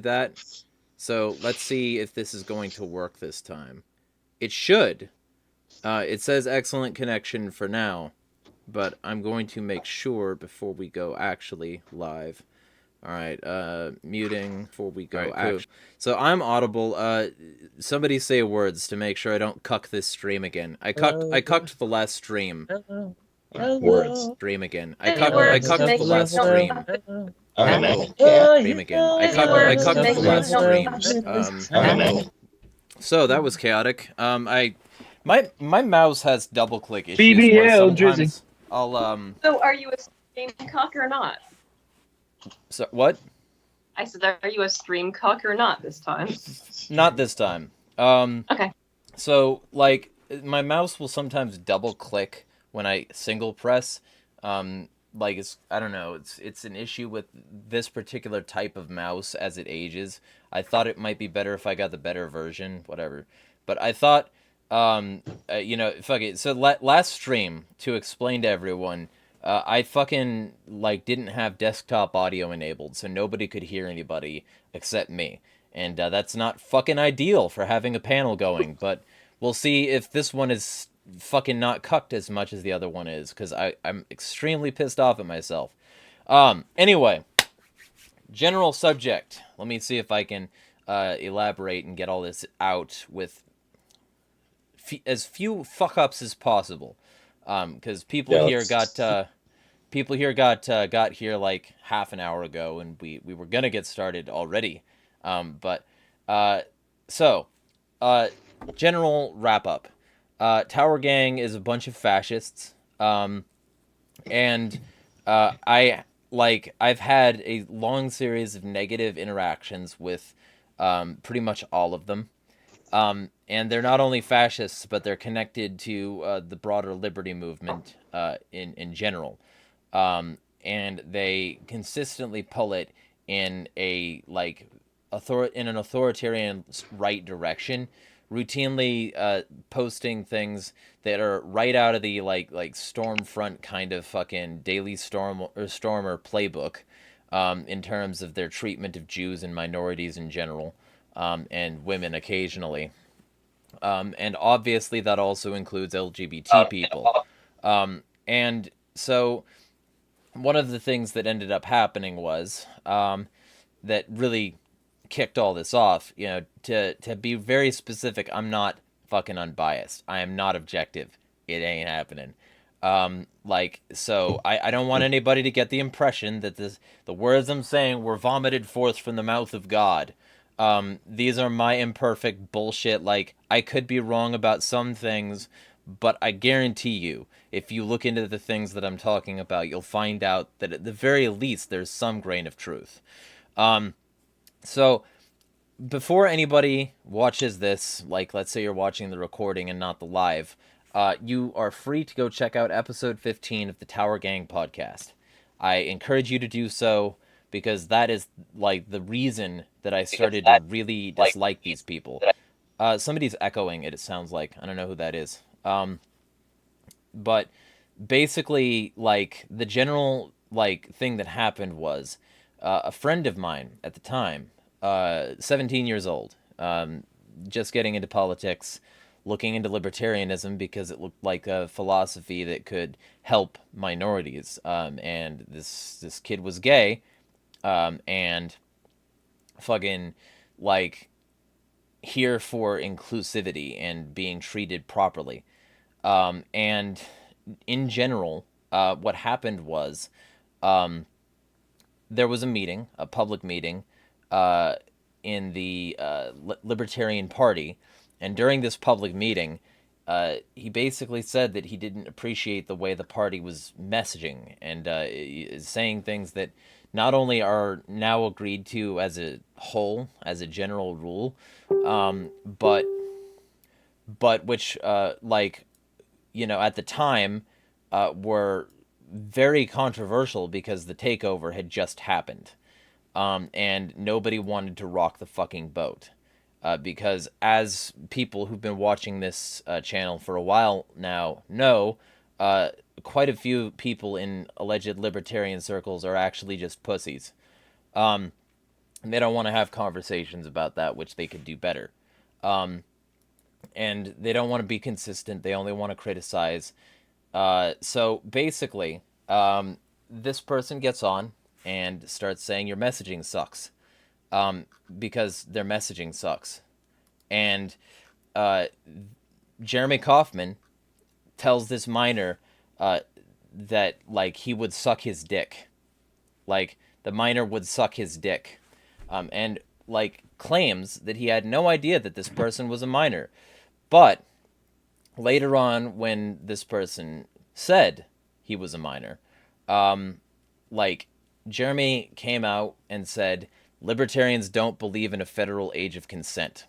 that. So let's see if this is going to work this time. It should. It says excellent connection for now, but I'm going to make sure before we go actually live. All right, muting before we go. All right, cool. So I'm audible. Somebody say words to make sure I don't cuck this stream again. I cucked the last stream. Words. Stream again. I cucked the last stream. Stream again. I cucked the last stream. So that was chaotic. My mouse has double click issues. BBL, Drizzy. I'll So are you a stream cuck or not? So what? I said, are you a stream cuck or not this time? Not this time. Okay. So like my mouse will sometimes double click when I single press. Like I don't know, it's an issue with this particular type of mouse as it ages. I thought it might be better if I got the better version, whatever. But I thought fuck it. So last stream, to explain to everyone, I fucking like didn't have desktop audio enabled, so nobody could hear anybody except me. And that's not fucking ideal for having a panel going, but we'll see if this one is fucking not cucked as much as the other one is, because I'm extremely pissed off at myself. Anyway, general subject. Let me see if I can elaborate and get all this out with as few fuck-ups as possible. Because people here got here like half an hour ago, and we were gonna get started already. General wrap up. Tower Gang is a bunch of fascists, and I've had a long series of negative interactions with pretty much all of them. And they're not only fascists, but they're connected to the broader liberty movement in general. And they consistently pull it in a an authoritarian right direction, routinely posting things that are right out of the like Stormfront kind of fucking Daily Stormer playbook, in terms of their treatment of Jews and minorities in general, and women occasionally. And obviously that also includes LGBT people. And so one of the things that ended up happening was that really kicked all this off, to be very specific, I'm not fucking unbiased. I am not objective. It ain't happening. So I don't want anybody to get the impression that the words I'm saying were vomited forth from the mouth of God. These are my imperfect bullshit. Like, I could be wrong about some things, but I guarantee you, if you look into the things that I'm talking about, you'll find out that at the very least, there's some grain of truth. So, before anybody watches this, like, let's say you're watching the recording and not the live, you are free to go check out episode 15 of the Tower Gang podcast. I encourage you to do so, because that is, like, the reason that I started to really dislike these people. Somebody's echoing it sounds like. I don't know who that is. But basically, like, the general, like, thing that happened was a friend of mine at the time, 17 years old, just getting into politics, looking into libertarianism because it looked like a philosophy that could help minorities. And this kid was gay, and fucking, like, here for inclusivity and being treated properly. And in general, what happened was, there was a meeting, a public meeting, in the Libertarian Party, and during this public meeting, he basically said that he didn't appreciate the way the party was messaging and saying things that not only are now agreed to as a whole, as a general rule, but which, at the time, were very controversial because the takeover had just happened. And nobody wanted to rock the fucking boat. Because as people who've been watching this channel for a while now know, quite a few people in alleged libertarian circles are actually just pussies. And they don't want to have conversations about that, which they could do better. And they don't want to be consistent. They only want to criticize. So basically, this person gets on and starts saying your messaging sucks, because their messaging sucks. And Jeremy Kaufman tells this minor that, like, he would suck his dick. Like, the minor would suck his dick. And, like, claims that he had no idea that this person was a minor. But later on, when this person said he was a minor, like, Jeremy came out and said, libertarians don't believe in a federal age of consent.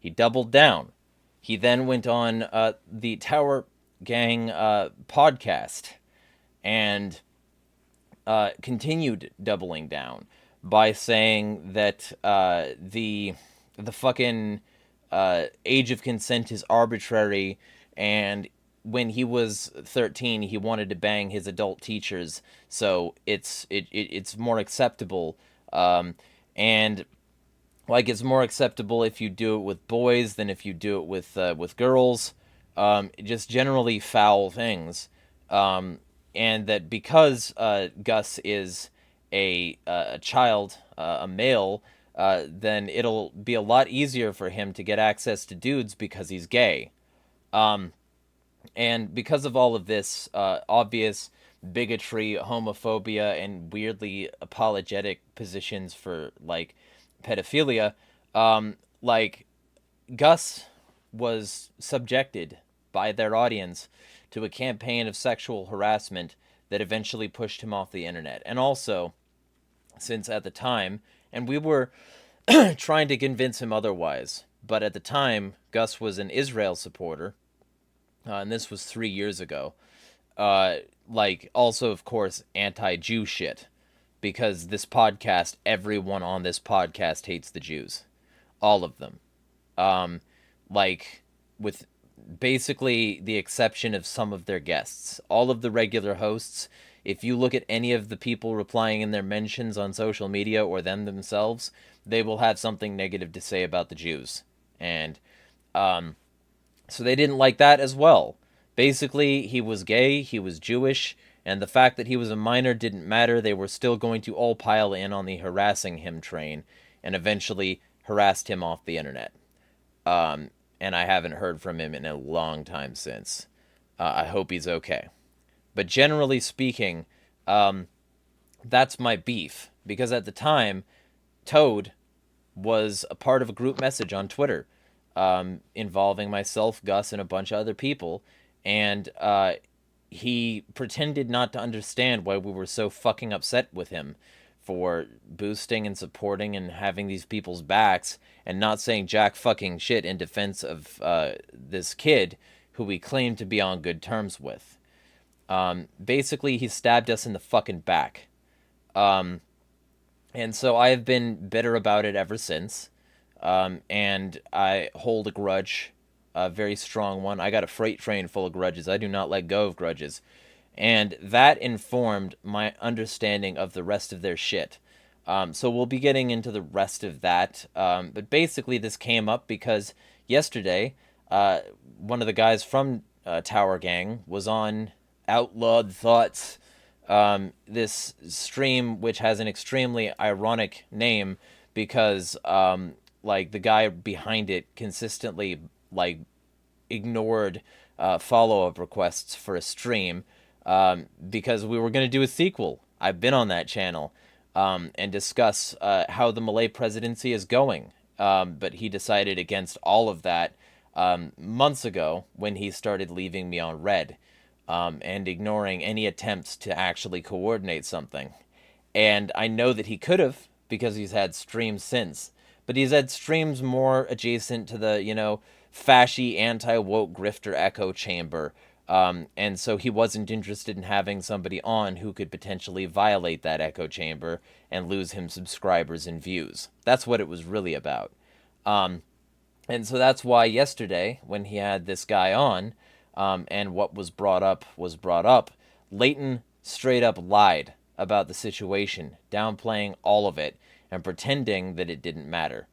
He doubled down. He then went on the Tower Gang podcast and continued doubling down by saying that the fucking age of consent is arbitrary, and when he was 13 he wanted to bang his adult teachers, so it's more acceptable, and like, it's more acceptable if you do it with boys than if you do it with girls, just generally foul things, and that because Gus is a child, a male, then it'll be a lot easier for him to get access to dudes because he's gay. And because of all of this obvious bigotry, homophobia, and weirdly apologetic positions for, like, pedophilia, like, Gus was subjected by their audience to a campaign of sexual harassment that eventually pushed him off the internet. And also, since at the time, and we were trying to convince him otherwise, but at the time, Gus was an Israel supporter, and this was 3 years ago. Like, also, of course, anti-Jew shit, because this podcast, everyone on this podcast hates the Jews. All of them. Like, with basically the exception of some of their guests. All of the regular hosts, if you look at any of the people replying in their mentions on social media or them themselves, they will have something negative to say about the Jews. And so they didn't like that as well. Basically, he was gay, he was Jewish, and the fact that he was a minor didn't matter. They were still going to all pile in on the harassing him train, and eventually harassed him off the internet. And I haven't heard from him in a long time since. I hope he's okay. But generally speaking, that's my beef. Because at the time, Toad was a part of a group message on Twitter involving myself, Gus, and a bunch of other people. And he pretended not to understand why we were so fucking upset with him for boosting and supporting and having these people's backs and not saying jack fucking shit in defense of this kid who we claimed to be on good terms with. Basically, he stabbed us in the fucking back. And so I have been bitter about it ever since. And I hold a grudge, a very strong one. I got a freight train full of grudges. I do not let go of grudges. And that informed my understanding of the rest of their shit. So we'll be getting into the rest of that. But basically, this came up because yesterday, one of the guys from Tower Gang was on Outlawed Thoughts, this stream, which has an extremely ironic name because, like, the guy behind it consistently, like, ignored follow-up requests for a stream. Because we were going to do a sequel. I've been on that channel and discuss how the Malay presidency is going. But he decided against all of that months ago when he started leaving me on red and ignoring any attempts to actually coordinate something. And I know that he could have, because he's had streams since. But he's had streams more adjacent to the, fashy, anti-woke grifter echo chamber. And so he wasn't interested in having somebody on who could potentially violate that echo chamber and lose him subscribers and views. That's what it was really about. And so that's why yesterday, when he had this guy on, and what was brought up, Leighton straight up lied about the situation, downplaying all of it, and pretending that it didn't matter.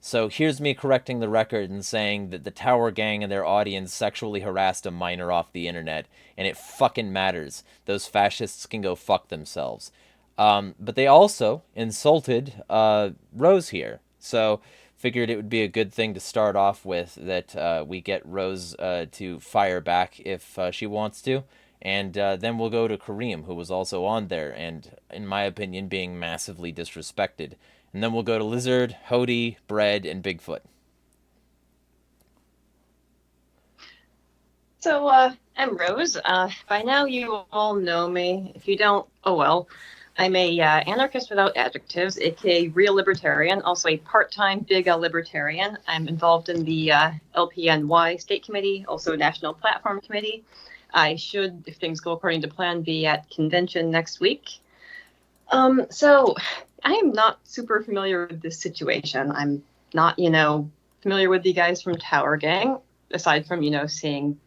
So here's me correcting the record and saying that the Tower Gang and their audience sexually harassed a minor off the internet, and it fucking matters. Those fascists can go fuck themselves. But they also insulted Rose here. So figured it would be a good thing to start off with, that we get Rose to fire back if she wants to. And then we'll go to Kareem, who was also on there, and in my opinion, being massively disrespected. And then we'll go to Lizard, Hody, Bread, and Bigfoot. So, I'm Rose. By now you all know me. If you don't, oh well. I'm a anarchist without adjectives, aka real libertarian, also a part-time big libertarian. I'm involved in the LPNY State Committee, also National Platform Committee. I should, if things go according to plan, be at convention next week. So I am not super familiar with this situation. I'm not, familiar with the guys from Tower Gang, aside from, seeing,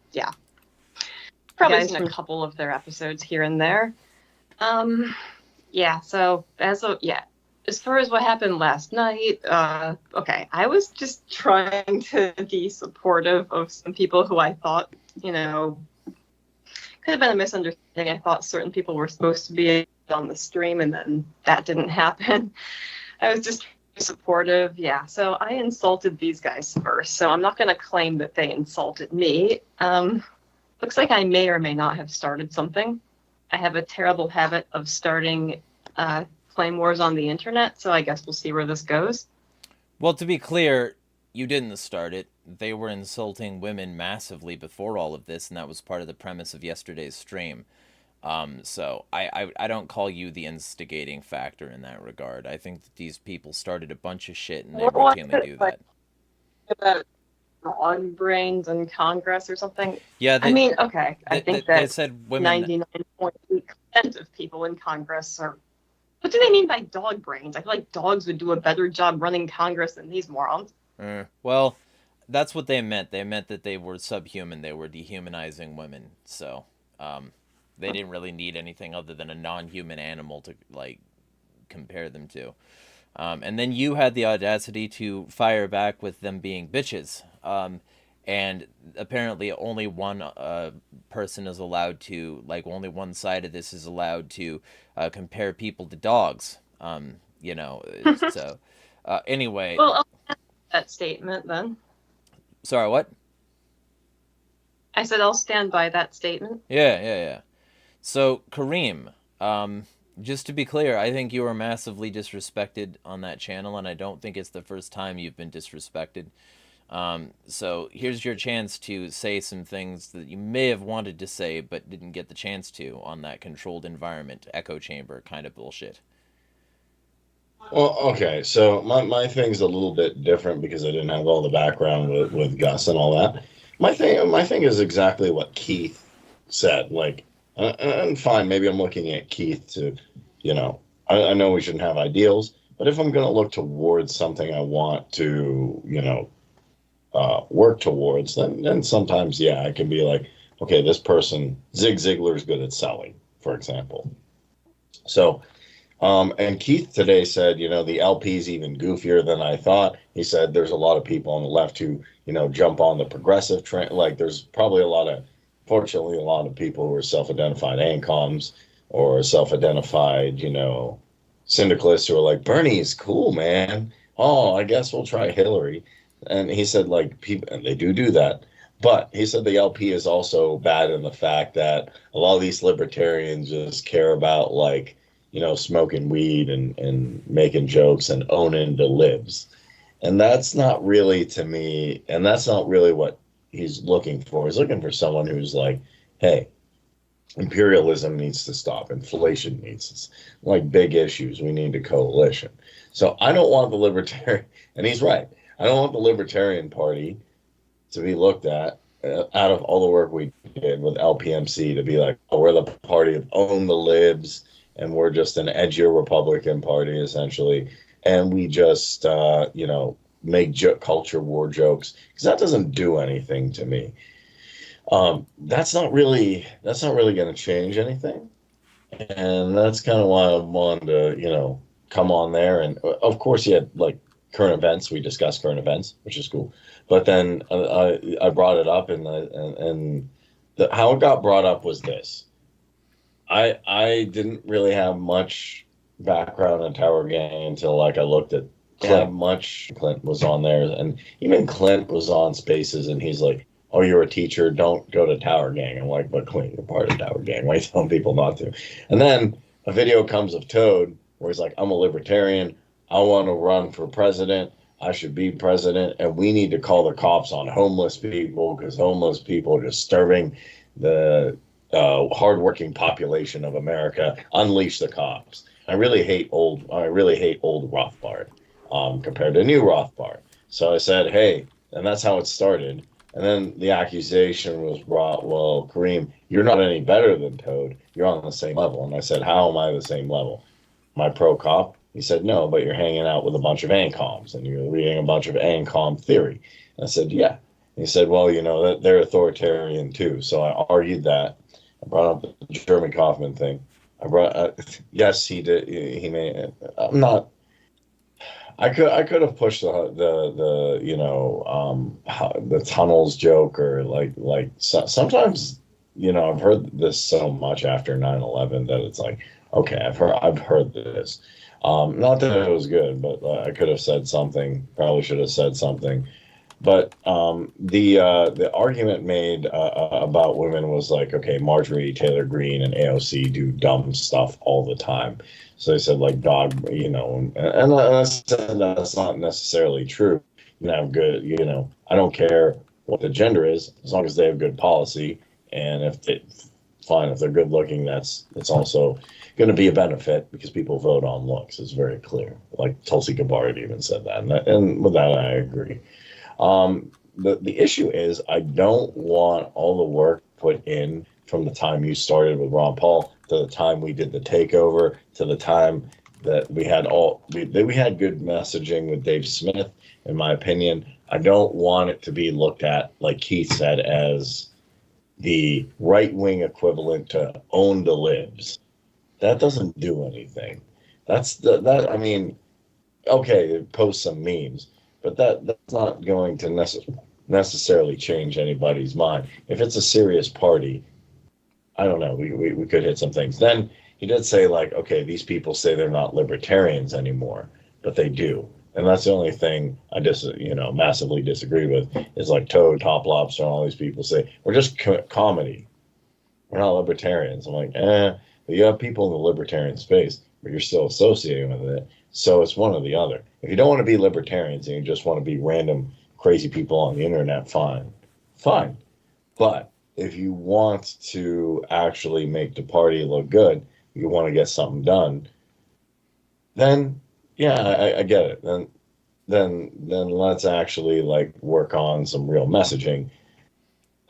probably in a couple of their episodes here and there. So as far as what happened last night, okay, I was just trying to be supportive of some people who I thought, could have been a misunderstanding. I thought certain people were supposed to be on the stream, and then that didn't happen. I was just supportive. Yeah, so I insulted these guys first, so I'm not going to claim that they insulted me. Looks like I may or may not have started something. I have a terrible habit of starting flame wars on the internet, so I guess we'll see where this goes. Well, to be clear, you didn't start it. They were insulting women massively before all of this, and that was part of the premise of yesterday's stream. So I don't call you the instigating factor in that regard. I think that these people started a bunch of shit, and they routinely do that. About dog brains in Congress or something? Yeah, I mean, okay. I think that they said women... 99.8% of people in Congress are... What do they mean by dog brains? I feel like dogs would do a better job running Congress than these morons. Well, that's what they meant. They meant that they were subhuman. They were dehumanizing women. So, they didn't really need anything other than a non-human animal to, compare them to. And then you had the audacity to fire back with them being bitches. And apparently only one person is allowed to, only one side of this is allowed to compare people to dogs. So, anyway. Well, I'll stand by that statement then. Sorry, what? I said I'll stand by that statement. Yeah. So, Kareem, just to be clear, I think you were massively disrespected on that channel, and I don't think it's the first time you've been disrespected. So here's your chance to say some things that you may have wanted to say but didn't get the chance to on that controlled environment, echo chamber kind of bullshit. Well, okay, so my thing's a little bit different because I didn't have all the background with Gus and all that. My thing is exactly what Keith said. And fine, maybe I'm looking at Keith to, I know we shouldn't have ideals, but if I'm going to look towards something I want to, work towards, then sometimes, I can be like, okay, this person, Zig Ziglar's good at selling, for example. So, and Keith today said, the LP's even goofier than I thought. He said there's a lot of people on the left who, jump on the progressive trend. There's probably fortunately, a lot of people who are self-identified ANCOMs or self-identified, syndicalists who are like, Bernie's cool, man. Oh, I guess we'll try Hillary. And he said, people, and they do that. But he said the LP is also bad in the fact that a lot of these libertarians just care about, smoking weed and making jokes and owning the libs. And that's not really, to me, and that's not really what he's looking for. He's looking for someone who's like, hey, imperialism needs to stop. Inflation needs to, big issues. We need a coalition. So I don't want the libertarian, and he's right. I don't want the Libertarian Party to be looked at, out of all the work we did with LPMC, to be like, oh, we're the party of own the libs, and we're just an edgier Republican party, essentially. And we just, make culture war jokes, because that doesn't do anything to me. That's not really going to change anything. And that's kind of why I wanted to, come on there, and of course he had like current events. We discussed current events, which is cool. But then I brought it up, and how it got brought up was this. I didn't really have much background in Tower Gang until like I looked at Clint was on there, and even Clint was on Spaces, and he's like, "Oh, you're a teacher, don't go to Tower Gang." I'm like, "But Clint, you're part of Tower Gang. Why are you telling people not to?" And then a video comes of Toad where he's like, "I'm a libertarian. I want to run for president. I should be president, and we need to call the cops on homeless people because homeless people are disturbing the hardworking population of America. Unleash the cops." I really hate old Rothbard compared to new Rothbard. So I said, "Hey," and that's how it started. And then the accusation was brought, "Well, Kareem, you're not any better than Toad. You're on the same level." And I said, "How am I the same level? Am I pro-cop?" He said, "No, but you're hanging out with a bunch of ANCOMs and you're reading a bunch of ANCOM theory." And I said, "Yeah." And he said, "Well, you know, that they're authoritarian too." So I argued that. I brought up the German Kaufman thing. Yes, he did. He may. I'm not. I could have pushed the the tunnels joke, or sometimes, you know, I've heard this so much after 9/11 that it's like, okay, I've heard this. Not that it was good, but I could have said something. Probably should have said something. But the argument made about women was like, okay, Marjorie Taylor Greene and AOC do dumb stuff all the time. So they said like dog, you know, and I said that's not necessarily true. You know, good, you know, I don't care what the gender is as long as they have good policy, and if they're good looking, it's also going to be a benefit because people vote on looks. It's very clear. Like Tulsi Gabbard even said that, and with that I agree. The issue is I don't want all the work put in from the time you started with Ron Paul to the time we did the takeover to the time that we had good messaging with Dave Smith. In my opinion, I don't want it to be looked at, like Keith said, as the right-wing equivalent to own the libs. That doesn't do anything. I mean, okay, post some memes, but that's not going to necessarily change anybody's mind. If it's a serious party, I don't know, we could hit some things. Then he did say, like, okay, these people say they're not libertarians anymore, but they do. And that's the only thing I massively disagree with, is like Toad, Top Lobster, and all these people say, we're just comedy. We're not libertarians. I'm like, but you have people in the libertarian space, but you're still associating with it. So it's one or the other. If you don't want to be libertarians and you just want to be random crazy people on the internet, fine. But if you want to actually make the party look good, you want to get something done, then yeah, I get it. Then let's actually like work on some real messaging.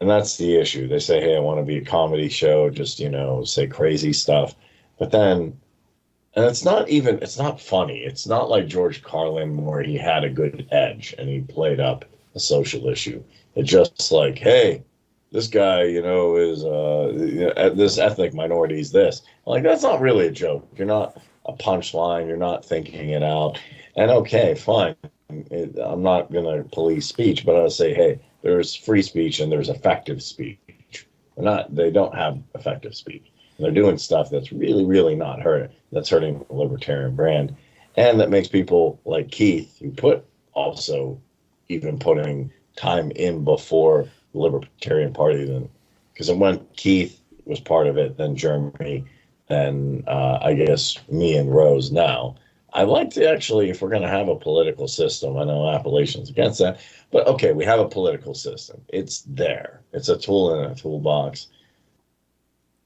And that's the issue. They say, hey, I want to be a comedy show, just, say crazy stuff. But then, and it's not funny. It's not like George Carlin where he had a good edge and he played up a social issue. It's just like, hey, this guy, is this ethnic minority is this. Like, that's not really a joke. You're not a punchline. You're not thinking it out. And okay, fine. I'm not going to police speech, but I'll say, hey, there's free speech and there's effective speech. They don't have effective speech. And they're doing stuff that's really, really not that's hurting the libertarian brand. And that makes people like Keith, who also even putting time in before the Libertarian Party, then, because it went Keith was part of it, then Jeremy, then I guess me and Rose now. I'd like to actually, if we're going to have a political system, I know Appalachian's against that, but okay, we have a political system. It's there. It's a tool in a toolbox.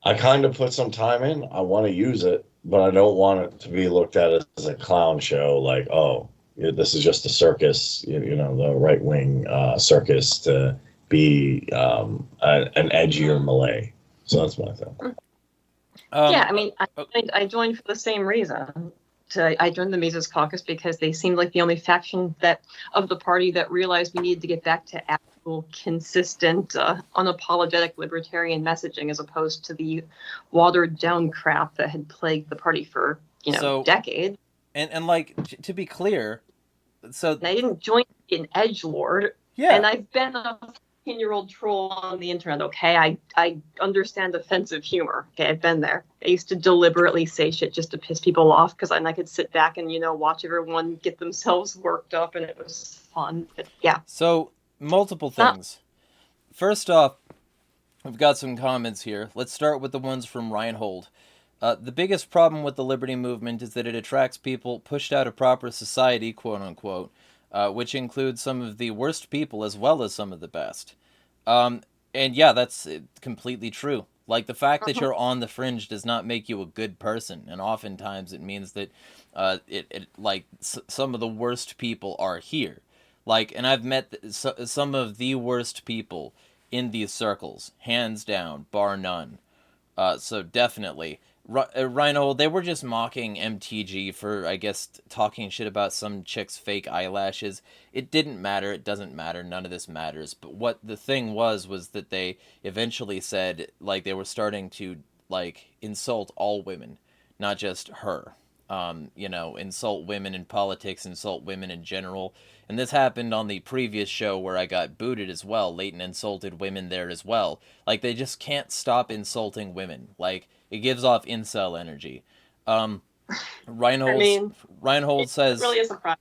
I kind of put some time in. I want to use it, but I don't want it to be looked at as a clown show, like, oh, this is just a circus, the right-wing circus to be an edgier Malay. So that's my thing. Yeah, I mean, I joined for the same reason. I joined the Mises Caucus because they seemed like the only faction of the party that realized we needed to get back to actual, consistent, unapologetic libertarian messaging, as opposed to the watered down crap that had plagued the party for decades. And like to be clear, so And I didn't join an edgelord. yeah. And I've been a 15-year-old troll on the internet, okay? I understand offensive humor. Okay, I've been there. I used to deliberately say shit just to piss people off because I could sit back and, watch everyone get themselves worked up, and it was fun. But yeah. So multiple things. First off, we've got some comments here. Let's start with the ones from Reinhold. The biggest problem with the liberty movement is that it attracts people pushed out of proper society, quote unquote, which includes some of the worst people as well as some of the best. And yeah, that's completely true. Like, the fact that you're on the fringe does not make you a good person, and oftentimes it means that some of the worst people are here. Like, and I've met some of the worst people in these circles, hands down, bar none. So definitely. Rhino, they were just mocking MTG for, I guess, talking shit about some chick's fake eyelashes. It didn't matter. It doesn't matter. None of this matters. But what the thing was that they eventually said, like, they were starting to, like, insult all women, not just her. Insult women in politics, insult women in general. And this happened on the previous show where I got booted as well. Leighton insulted women there as well. Like, they just can't stop insulting women. Like, it gives off incel energy. Reinhold says... It really is a surprise.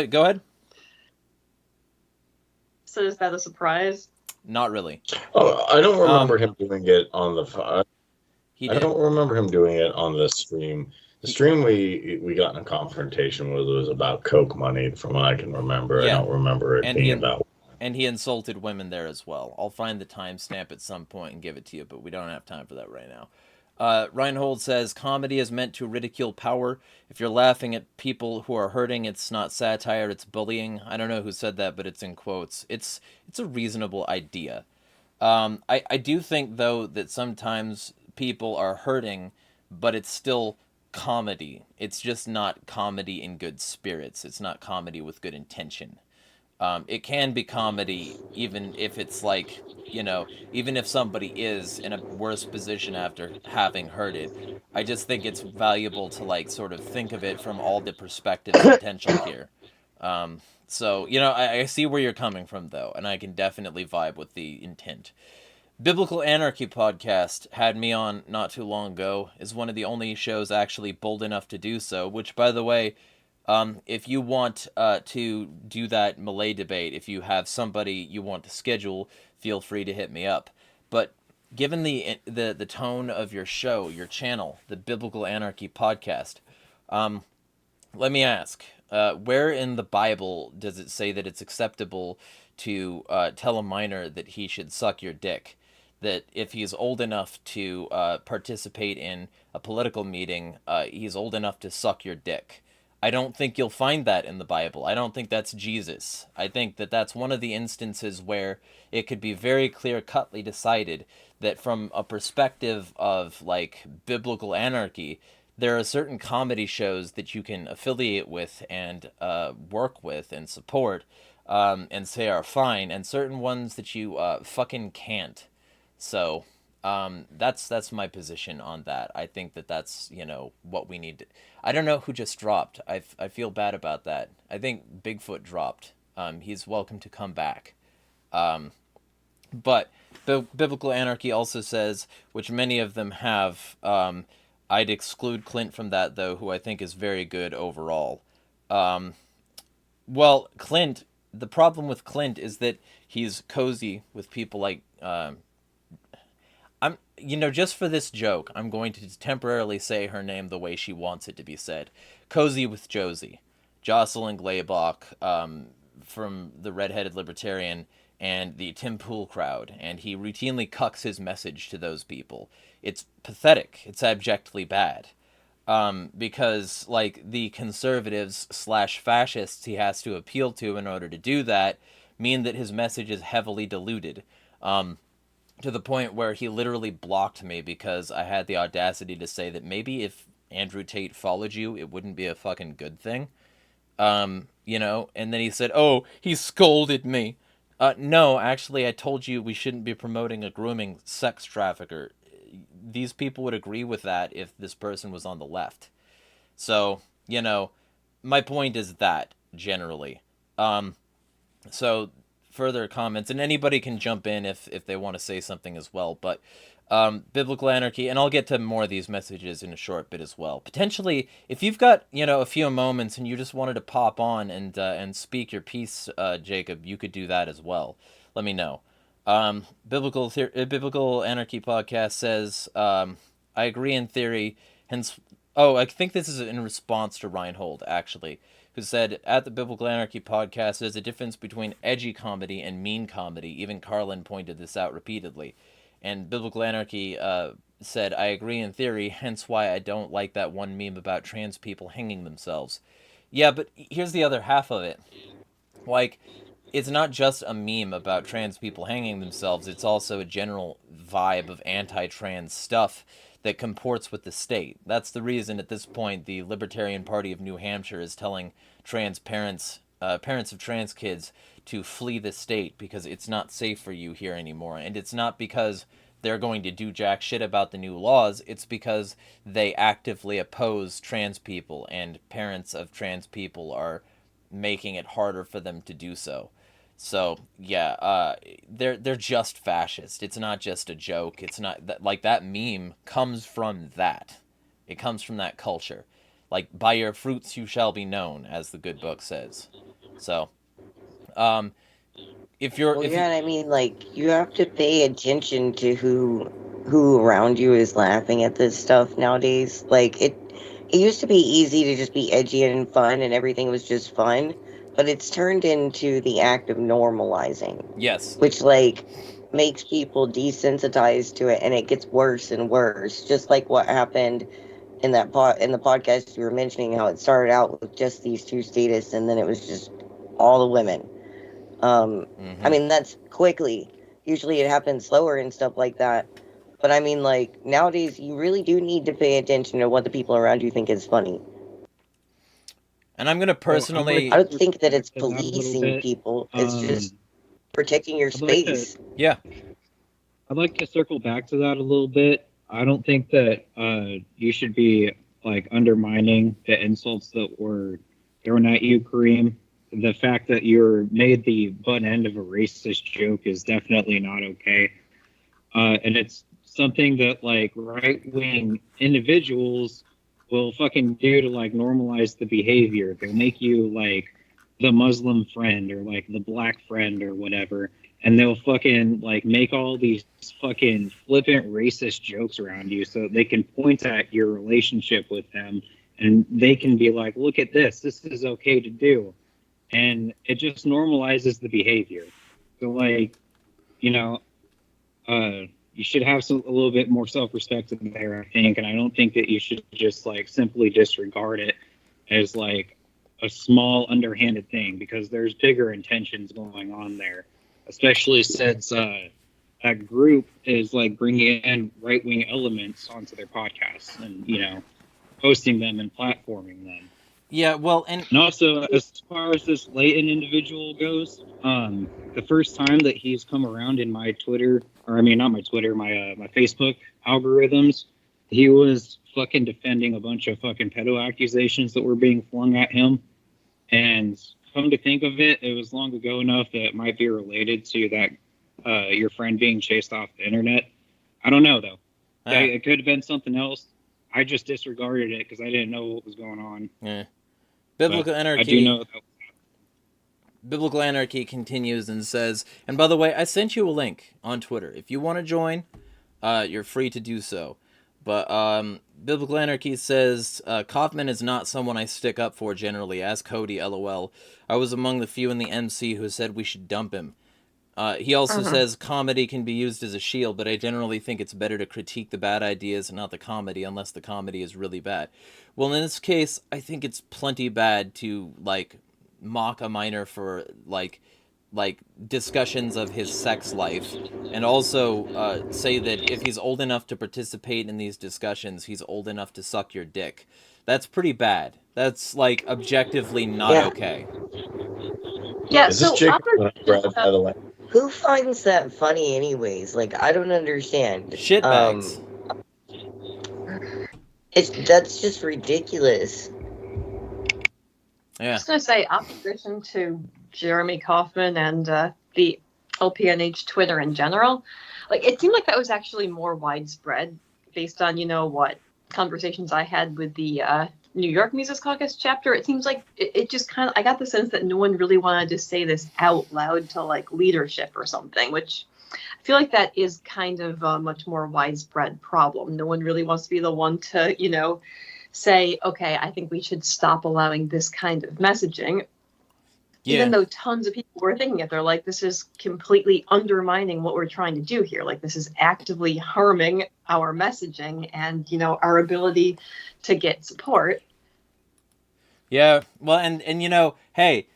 Go ahead. So is that a surprise? Not really. Oh, I don't remember him doing it on the... I don't remember him doing it on the stream. The stream we got in a confrontation with was about Coke money, from what I can remember. Yeah. I don't remember it being about... And he insulted women there as well. I'll find the timestamp at some point and give it to you, but we don't have time for that right now. Reinhold says, comedy is meant to ridicule power. If you're laughing at people who are hurting, it's not satire, it's bullying. I don't know who said that, but it's in quotes. It's a reasonable idea. I do think, though, that sometimes people are hurting, but it's still comedy. It's just not comedy in good spirits. It's not comedy with good intention. It can be comedy even if it's like, even if somebody is in a worse position after having heard it. I just think it's valuable to, like, sort of think of it from all the perspectives and potential here. So, I see where you're coming from, though, and I can definitely vibe with the intent. Biblical Anarchy podcast had me on not too long ago, is one of the only shows actually bold enough to do so, which, by the way, if you want to do that Malay debate, if you have somebody you want to schedule, feel free to hit me up. But given the tone of your show, your channel, the Biblical Anarchy podcast, let me ask, where in the Bible does it say that it's acceptable to tell a minor that he should suck your dick? That if he's old enough to participate in a political meeting, he's old enough to suck your dick? I don't think you'll find that in the Bible. I don't think that's Jesus. I think that that's one of the instances where it could be very clear-cutly decided that from a perspective of, like, biblical anarchy, there are certain comedy shows that you can affiliate with and work with and support and say are fine, and certain ones that you fucking can't. So... that's my position on that. I think that that's, what we need to... I don't know who just dropped. I feel bad about that. I think Bigfoot dropped. He's welcome to come back. But Biblical Anarchy also says, which many of them have, I'd exclude Clint from that, though, who I think is very good overall. Well, Clint, the problem with Clint is that he's cozy with people like... just for this joke, I'm going to temporarily say her name the way she wants it to be said. Cozy with Josie. Jocelyn Glaybach, from the Redheaded Libertarian and the Tim Pool crowd, and he routinely cucks his message to those people. It's pathetic. It's abjectly bad. Because, like, the conservatives / fascists he has to appeal to in order to do that mean that his message is heavily diluted. To the point where he literally blocked me because I had the audacity to say that maybe if Andrew Tate followed you, it wouldn't be a fucking good thing. And then he said, oh, he scolded me. No, actually, I told you we shouldn't be promoting a grooming sex trafficker. These people would agree with that if this person was on the left. So, you know, my point is that generally. So further comments, and anybody can jump in if they want to say something as well. But biblical anarchy, and I'll get to more of these messages in a short bit as well. Potentially, if you've got a few moments and you just wanted to pop on and speak your piece, Jacob, you could do that as well. Let me know. Biblical Anarchy podcast says, I agree in theory. Hence, I think this is in response to Reinhold actually, who said, at the Biblical Anarchy podcast, there's a difference between edgy comedy and mean comedy. Even Carlin pointed this out repeatedly. And Biblical Anarchy said, I agree in theory, hence why I don't like that one meme about trans people hanging themselves. Yeah, but here's the other half of it. Like, it's not just a meme about trans people hanging themselves, it's also a general vibe of anti-trans stuff that comports with the state. That's the reason at this point the Libertarian Party of New Hampshire is telling trans parents, parents of trans kids, to flee the state because it's not safe for you here anymore. And it's not because they're going to do jack shit about the new laws, it's because they actively oppose trans people, and parents of trans people are making it harder for them to do so. So yeah, they're just fascist. It's not just a joke. It's not that, like, that meme comes from that. It comes from that culture. Like, by your fruits you shall be known, as the good book says. So, if you're, Well, if yeah, I mean, like, you have to pay attention to who around you is laughing at this stuff nowadays. Like, it used to be easy to just be edgy and fun, and everything was just fun. But it's turned into the act of normalizing. Yes. Which, like, makes people desensitized to it, and it gets worse and worse. Just like what happened in the podcast you were mentioning, how it started out with just these two statists, and then it was just all the women. I mean, that's quickly. Usually it happens slower and stuff like that. But I mean, like, nowadays you really do need to pay attention to what the people around you think is funny. And I'm going to personally... I don't think that it's policing people. It's just protecting your space. Yeah. I'd like to circle back to that a little bit. I don't think that you should be, like, undermining the insults that were thrown at you, Kareem. The fact that you're made the butt end of a racist joke is definitely not okay. And it's something that, like, right-wing individuals will fucking do to, like, normalize the behavior. They'll make you, like, the Muslim friend or, like, the black friend or whatever. And they'll fucking, like, make all these fucking flippant racist jokes around you so they can point at your relationship with them. And they can be like, look at this. This is okay to do. And it just normalizes the behavior. So, like, you know, you should have a little bit more self-respect in there, I think. And I don't think that you should just, like, simply disregard it as, like, a small underhanded thing, because there's bigger intentions going on there, especially since that group is, like, bringing in right-wing elements onto their podcasts and, you know, posting them and platforming them. Yeah, well, and also, as far as this Leighton individual goes, the first time that he's come around in my Twitter, or I mean, not my Twitter, my Facebook algorithms, he was fucking defending a bunch of fucking pedo accusations that were being flung at him. And come to think of it, it was long ago enough that it might be related to that your friend being chased off the internet. I don't know, though. It could have been something else. I just disregarded it because I didn't know what was going on. Yeah. Biblical Anarchy. I do know that. Biblical Anarchy continues and says, and by the way, I sent you a link on Twitter. If you want to join, you're free to do so. But Biblical Anarchy says, Kaufman is not someone I stick up for generally, as Cody, LOL. I was among the few in the MC who said we should dump him. He also says comedy can be used as a shield, but I generally think it's better to critique the bad ideas and not the comedy, unless the comedy is really bad. Well, in this case, I think it's plenty bad to, like, mock a minor for, like discussions of his sex life, and also say that if he's old enough to participate in these discussions, he's old enough to suck your dick. That's pretty bad. That's, like, objectively not okay. Yeah, Is this chick Brad, by the way? Who finds that funny anyways? Like, I don't understand. Shitbags. That's just ridiculous. Yeah. was going to say, opposition to Jeremy Kaufman and the LPNH Twitter in general, like it seemed like that was actually more widespread based on, what conversations I had with the New York Mises Caucus chapter. It seems like it just kind of, I got the sense that no one really wanted to say this out loud to like leadership or something, which I feel like that is kind of a much more widespread problem. No one really wants to be the one to, say, okay, I think we should stop allowing this kind of messaging. Yeah. Even though tons of people were thinking it, they're like, this is completely undermining what we're trying to do here. Like, this is actively harming our messaging and, our ability to get support. Yeah. Well, and hey,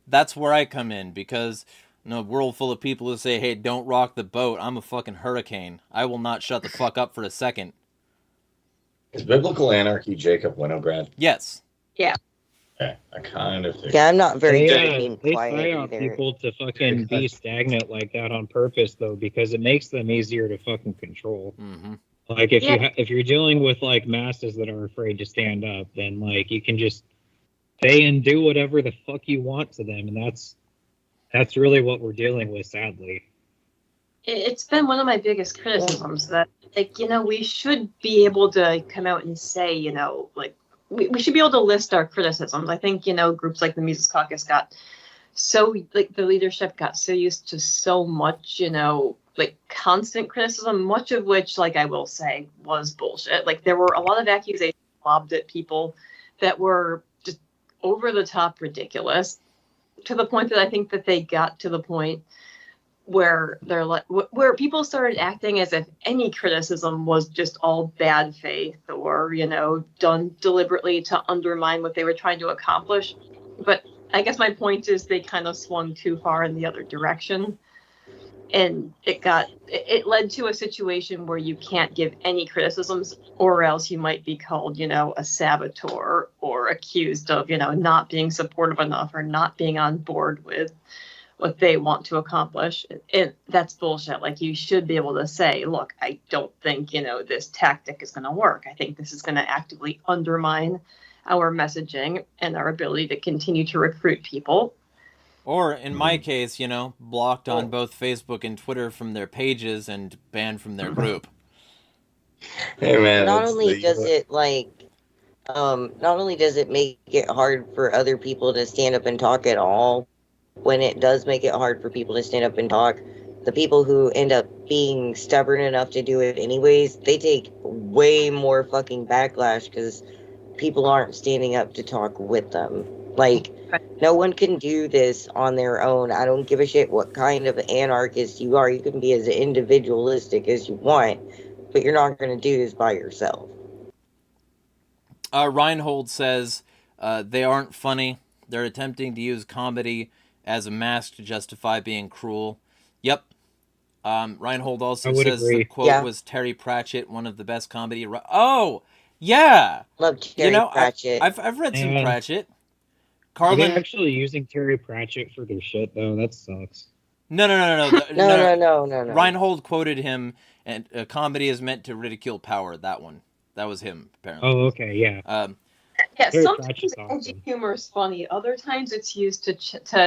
that's where I come in, because a world full of people who say, hey, don't rock the boat. I'm a fucking hurricane. I will not shut the fuck up for a second. Is biblical anarchy Jacob Winograd? Yes. Yeah. Okay, I kind of think. Yeah, I'm not very good at They being they quiet spy out either. people to fucking be stagnant like that on purpose, though, because it makes them easier to fucking control. Mm-hmm. Like if you're dealing with like masses that are afraid to stand up, then like you can just say and do whatever the fuck you want to them, and that's really what we're dealing with, sadly. It's been one of my biggest criticisms that, like, we should be able to come out and say, like, we should be able to list our criticisms. I think, groups like the Mises Caucus got so, like, the leadership got so used to so much, like, constant criticism, much of which, like, I will say, was bullshit. Like, there were a lot of accusations lobbed at people that were just over the top ridiculous, to the point that I think that they got to the point where they're like, where people started acting as if any criticism was just all bad faith or, done deliberately to undermine what they were trying to accomplish. But I guess my point is they kind of swung too far in the other direction. And it led to a situation where you can't give any criticisms, or else you might be called, a saboteur, or accused of, not being supportive enough or not being on board with what they want to accomplish. And that's bullshit. Like, you should be able to say, look, I don't think, this tactic is going to work. I think this is going to actively undermine our messaging and our ability to continue to recruit people. Or, in my case, blocked on both Facebook and Twitter from their pages and banned from their group. Hey, man. Not only does it make it hard for other people to stand up and talk at all, when it does make it hard for people to stand up and talk, the people who end up being stubborn enough to do it anyways, they take way more fucking backlash because people aren't standing up to talk with them. Like, no one can do this on their own. I don't give a shit what kind of anarchist you are. You can be as individualistic as you want, but you're not going to do this by yourself. Reinhold says, they aren't funny. They're attempting to use comedy as a mask to justify being cruel. Yep. Reinhold also says the quote was Terry Pratchett, one of the best comedy. Oh, yeah. Love Terry Pratchett. I've read some Pratchett. Carlin, are they actually using Terry Pratchett for their shit, though? That sucks. No. No. Reinhold quoted him, and comedy is meant to ridicule power. That one. That was him, apparently. Oh, okay, yeah. Yeah, sometimes edgy humor is funny. Other times it's used to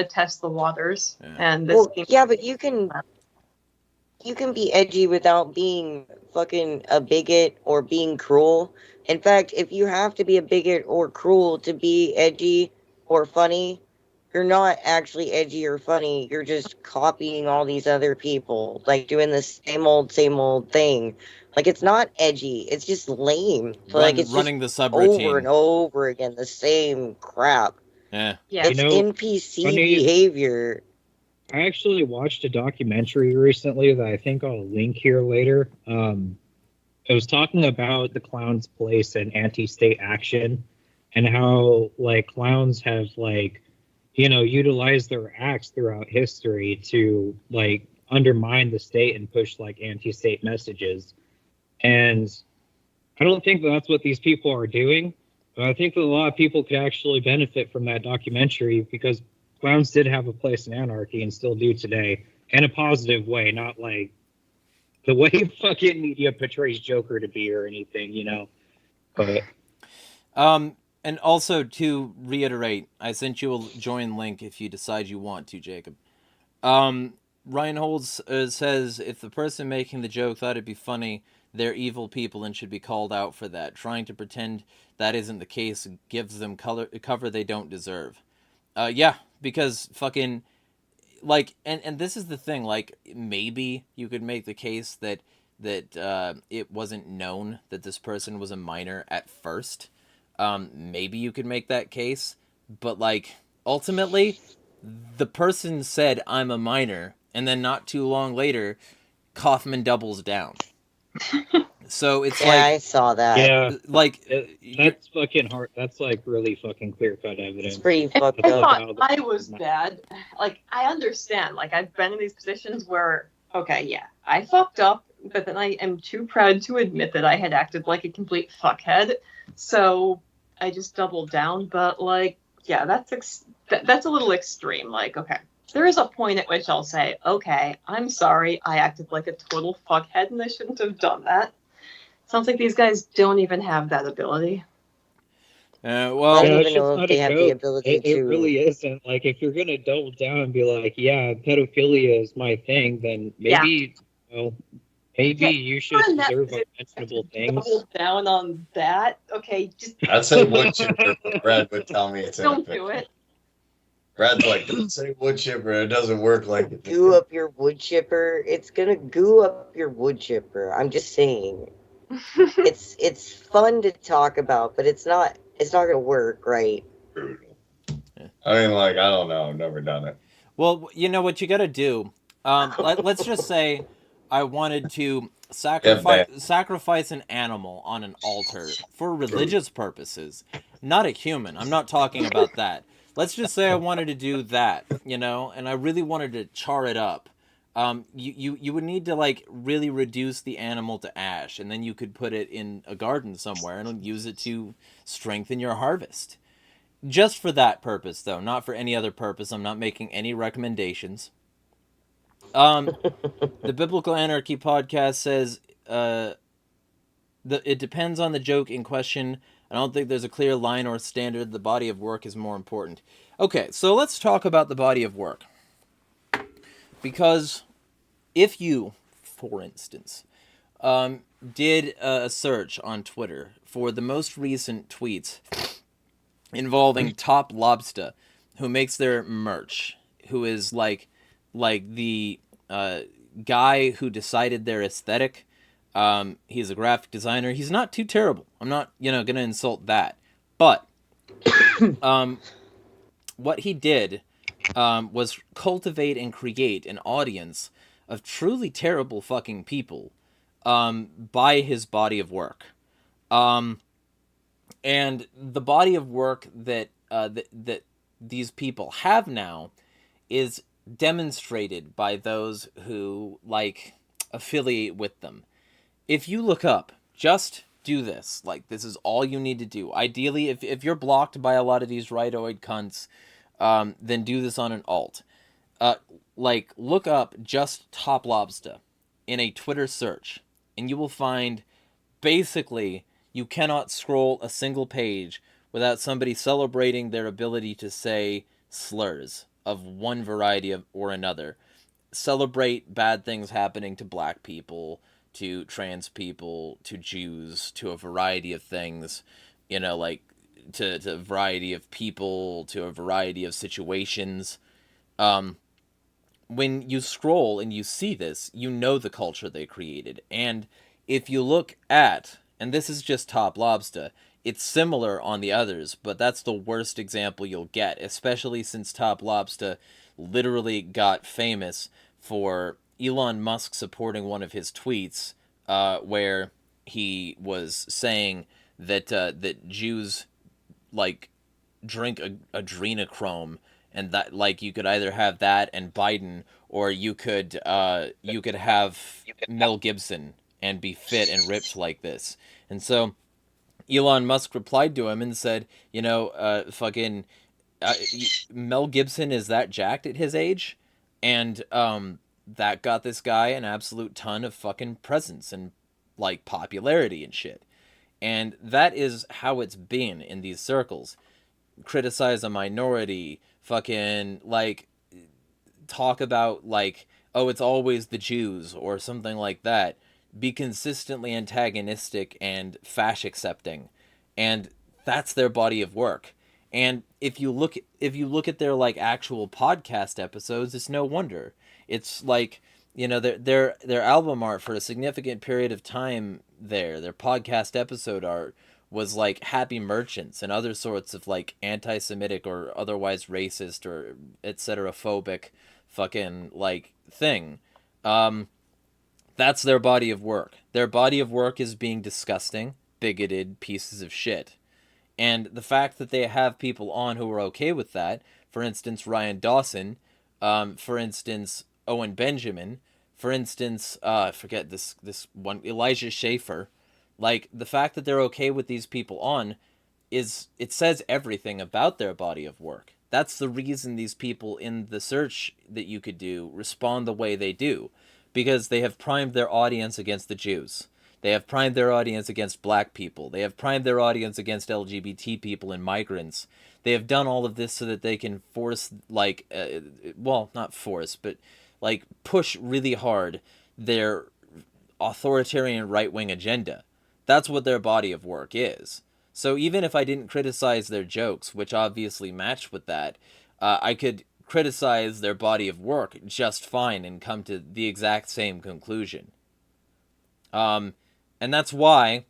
test the waters. Yeah. And but you can be edgy without being fucking a bigot or being cruel. In fact, if you have to be a bigot or cruel to be edgy or funny, you're not actually edgy or funny. You're just copying all these other people, like doing the same old thing. Like, it's not edgy. It's just lame. It's running just the subroutine over and over again, the same crap. Yeah. It's NPC behavior. I actually watched a documentary recently that I think I'll link here later. It was talking about the clown's place in anti-state action and how, like, clowns have, like, utilized their acts throughout history to, like, undermine the state and push, like, anti-state messages. And I don't think that's what these people are doing, but I think that a lot of people could actually benefit from that documentary, because clowns did have a place in anarchy and still do today, in a positive way, not like the way fucking media portrays Joker to be or anything, But And also to reiterate, I sent you a join link if you decide you want to, Jacob. Reinhold says, if the person making the joke thought it'd be funny, they're evil people and should be called out for that. Trying to pretend that isn't the case gives them cover they don't deserve. Yeah, because fucking, like, and this is the thing, like, maybe you could make the case that it wasn't known that this person was a minor at first. Maybe you could make that case, but, like, ultimately, the person said, I'm a minor, and then not too long later, Kaufman doubles down. So it's Yeah, like, I saw that. Yeah, like, that's fucking hard. That's like really fucking clear cut evidence. It's pretty If fucked I up. thought I was bad, like, I understand. Like, I've been in these positions where, okay, yeah, I fucked up, but then I am too proud to admit that I had acted like a complete fuckhead. So I just doubled down. But, like, yeah, that's a little extreme. Like, okay, there is a point at which I'll say, okay, I'm sorry, I acted like a total fuckhead and I shouldn't have done that. Sounds like these guys don't even have that ability. I well, don't Yeah, it's even know just if not they a have the joke. ability It to. really isn't. Like, if you're gonna double down and be like, yeah, pedophilia is my thing, then Yeah. maybe, maybe Yeah, you should on that deserve position, unmentionable things. double down on that. Okay, just I'd say wood chipper, but Brad would tell me it's don't ineffective. do it. Brad's like, don't say wood chipper. It doesn't work like it. Goo up your wood chipper. It's gonna goo up your wood chipper. I'm just saying. It's fun to talk about, but it's not gonna work, right? Brutal. I mean, like, I don't know. I've never done it. well, you know what you gotta do? Let's just say I wanted to sacrifice an animal on an altar for religious purposes, not a human. I'm not talking about that. Let's just say I wanted to do that, and I really wanted to char it up. You would need to, like, really reduce the animal to ash, and then you could put it in a garden somewhere and use it to strengthen your harvest. Just for that purpose, though, not for any other purpose. I'm not making any recommendations. The Biblical Anarchy podcast says it depends on the joke in question. I don't think there's a clear line or standard. The body of work is more important. Okay, so let's talk about the body of work. Because if you, for instance, did a search on Twitter for the most recent tweets involving Top Lobster, who makes their merch, who is like the guy who decided their aesthetic. He's a graphic designer. He's not too terrible. I'm not, gonna insult that. But what he did was cultivate and create an audience of truly terrible fucking people by his body of work. And the body of work that these people have now is demonstrated by those who, like, affiliate with them. If you look up, just do this. Like, this is all you need to do. Ideally, if you're blocked by a lot of these rightoid cunts, then do this on an alt. Like, look up just Top Lobster in a Twitter search, and you will find, basically, you cannot scroll a single page without somebody celebrating their ability to say slurs of one variety or another. Celebrate bad things happening to black people, to trans people, to Jews, to a variety of things, like to a variety of people, to a variety of situations. When you scroll and you see this, you know the culture they created. And if you look at, and this is just Top Lobster, it's similar on the others, but that's the worst example you'll get, especially since Top Lobster literally got famous for Elon Musk supporting one of his tweets, where he was saying that that Jews, like, drink adrenochrome, and that, like, you could either have that and Biden, or you could have Mel Gibson and be fit and ripped like this. And so Elon Musk replied to him and said, fucking Mel Gibson is that jacked at his age? And that got this guy an absolute ton of fucking presence and, like, popularity and shit. And that is how it's been in these circles. Criticize a minority, fucking, like, talk about, like, oh, it's always the Jews or something like that. Be consistently antagonistic and fash accepting. And that's their body of work. And if you look at their, like, actual podcast episodes, it's no wonder. It's like, you know, their album art for a significant period of time there, their podcast episode art was like happy merchants and other sorts of like anti-Semitic or otherwise racist or etc. phobic fucking like thing. That's their body of work. Their body of work is being disgusting, bigoted pieces of shit. And the fact that they have people on who are okay with that, for instance, Ryan Dawson, for instance, Owen Benjamin, for instance, I forget this one, Elijah Schaefer, like, the fact that they're okay with these people on it says everything about their body of work. That's the reason these people in the search that you could do respond the way they do, because they have primed their audience against the Jews. They have primed their audience against black people. They have primed their audience against LGBT people and migrants. They have done all of this so that they can force, like, well, not force, but, like, push really hard their authoritarian right-wing agenda. That's what their body of work is. So even if I didn't criticize their jokes, which obviously match with that, I could criticize their body of work just fine and come to the exact same conclusion. And that's why,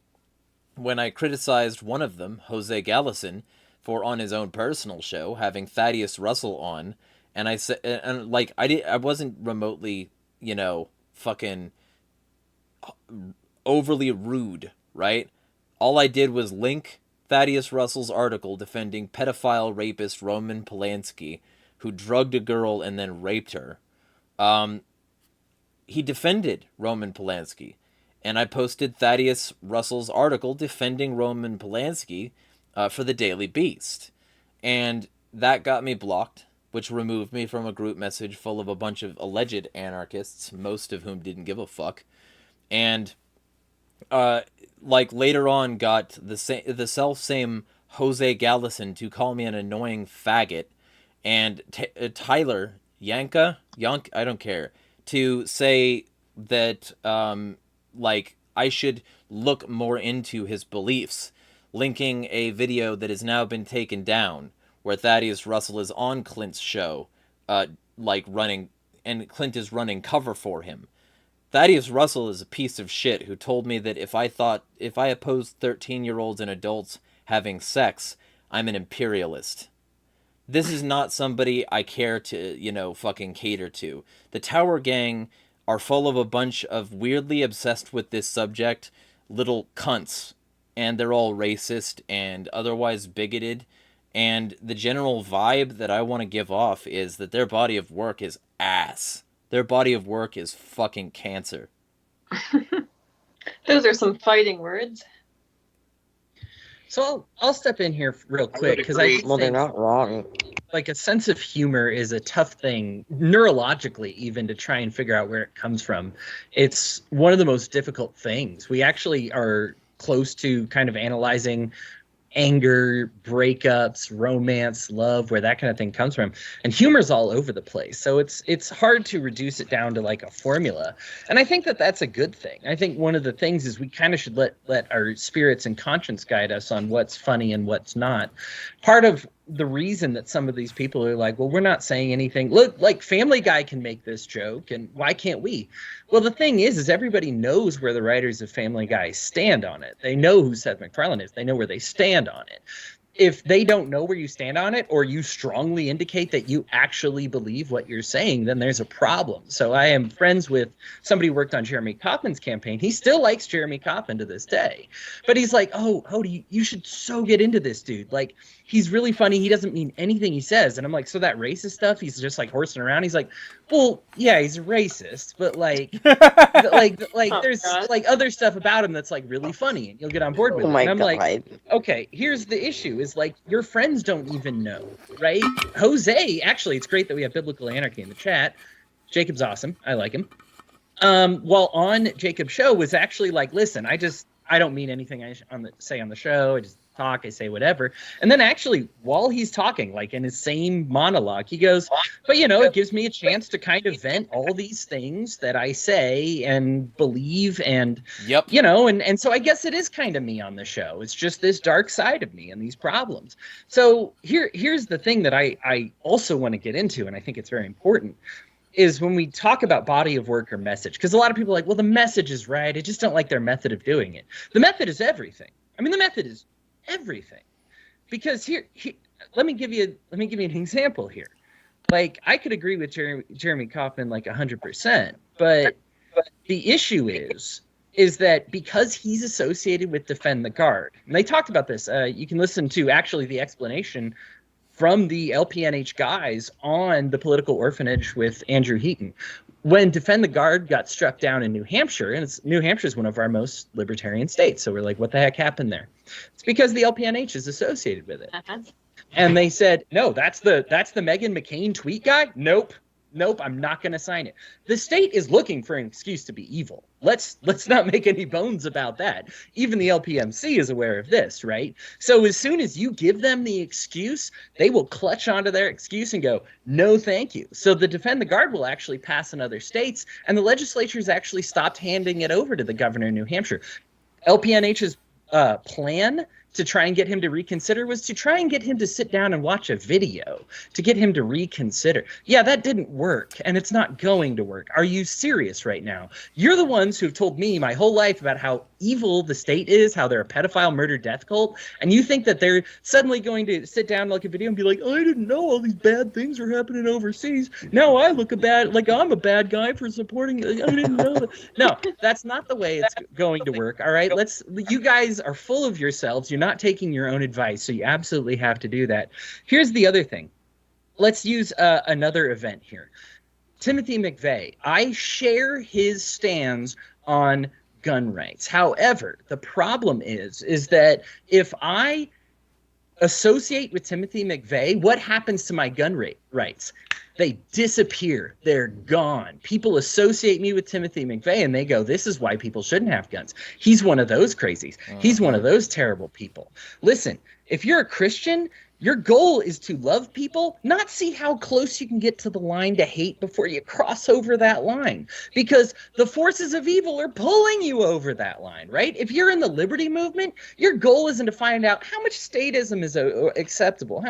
when I criticized one of them, Jose Gallison, for on his own personal show having Thaddeus Russell on, and I said, and like I wasn't remotely, you know, fucking overly rude, right? All I did was link Thaddeus Russell's article defending pedophile rapist Roman Polanski, who drugged a girl and then raped her. He defended Roman Polanski. And I posted Thaddeus Russell's article defending Roman Polanski for the Daily Beast. And that got me blocked, which removed me from a group message full of a bunch of alleged anarchists, most of whom didn't give a fuck. And, like, later on got the self-same Jose Gallison to call me an annoying faggot. And Tyler Yank, I don't care, to say that, like, I should look more into his beliefs, linking a video that has now been taken down, where Thaddeus Russell is on Clint's show, like, running, and Clint is running cover for him. Thaddeus Russell is a piece of shit who told me that if I opposed 13-year-olds and adults having sex, I'm an imperialist. This is not somebody I care to, you know, fucking cater to. The Tower Gang are full of a bunch of weirdly obsessed with this subject little cunts, and they're all racist and otherwise bigoted, and the general vibe that I want to give off is that their body of work is ass. Their body of work is fucking cancer. Those are some fighting words. So I'll step in here real quick, because I Well, they're not wrong. like a sense of humor is a tough thing, neurologically even, to try and figure out where it comes from. It's one of the most difficult things. We actually are close to kind of analyzing anger, breakups, romance, love, where that kind of thing comes from. And humor's all over the place. So it's hard to reduce it down to like a formula. And I think that that's a good thing. I think one of the things is we kind of should let our spirits and conscience guide us on what's funny and what's not. Part of the reason that some of these people are like, well, we're not saying anything. Look, like Family Guy can make this joke, and why can't we? Well, the thing is everybody knows where the writers of Family Guy stand on it. They know who Seth MacFarlane is. They know where they stand on it. If they don't know where you stand on it, or you strongly indicate that you actually believe what you're saying, then there's a problem. So I am friends with somebody who worked on Jeremy Kaufman's campaign. He still likes Jeremy Kaufman to this day. But he's like, oh, Hody, you should so get into this dude. Like, he's really funny. He doesn't mean anything he says. And I'm like, so that racist stuff, he's just like horsing around. He's like, well, yeah, he's a racist, but like there's like other stuff about him that's like really funny, and you'll get on board with it. And I'm like, okay, here's the issue is like your friends don't even know, right? Jose, actually, it's great that we have Biblical Anarchy in the chat. Jacob's awesome. I like him. While on Jacob's show was actually like, listen, I just I don't mean anything I say on the show. I just talk, I say whatever. And then actually, while he's talking, like in his same monologue, he goes, but it gives me a chance to kind of vent all these things that I say and believe, and Yep. and so I guess it is kind of me on the show. It's just this dark side of me and these problems. So here's the thing that I also want to get into, and I think it's very important, is when we talk about body of work or message, because a lot of people are like, well, the message is right. I just don't like their method of doing it. The method is everything. I mean, the method is everything. Because here let me give you an example here. Like, I could agree with Jeremy Kaufman like 100%, but the issue is that because he's associated with Defend the Guard, and they talked about this, you can listen to actually the explanation from the LPNH guys on the political orphanage with Andrew Heaton. When Defend the Guard got struck down in New Hampshire, and New Hampshire is one of our most libertarian states, so we're like, what the heck happened there? It's because the LPNH is associated with it. And they said, no, that's the Meghan McCain tweet guy? Nope, I'm not going to sign it. The state is looking for an excuse to be evil. Let's not make any bones about that. Even the LPMC is aware of this, right? So as soon as you give them the excuse, they will clutch onto their excuse and go, no, thank you. So the Defend the Guard will actually pass in other states, and the legislature's actually stopped handing it over to the governor of New Hampshire. LPNH's plan to try and get him to reconsider was to try and get him to sit down and watch a video to get him to reconsider. Yeah, that didn't work, and it's not going to work. Are you serious right now? You're the ones who've told me my whole life about how evil the state is, how they're a pedophile murder death cult, and you think that they're suddenly going to sit down like a video and be like, I didn't know all these bad things are happening overseas. Now I look like I'm a bad guy for supporting. I didn't know that. No, that's not the way it's going to work. All right, you guys are full of yourselves. You're not taking your own advice, so you absolutely have to do that. Here's the other thing. Let's use another event here. Timothy McVeigh. I share his stands on gun rights. However, the problem is that if I associate with Timothy McVeigh, what happens to my gun rights? They disappear. They're gone. People associate me with Timothy McVeigh, and they go, this is why people shouldn't have guns. He's one of those crazies. He's one of those terrible people. Listen, if you're a Christian, your goal is to love people, not see how close you can get to the line to hate before you cross over that line. Because the forces of evil are pulling you over that line, right? If you're in the liberty movement, your goal isn't to find out how much statism is acceptable.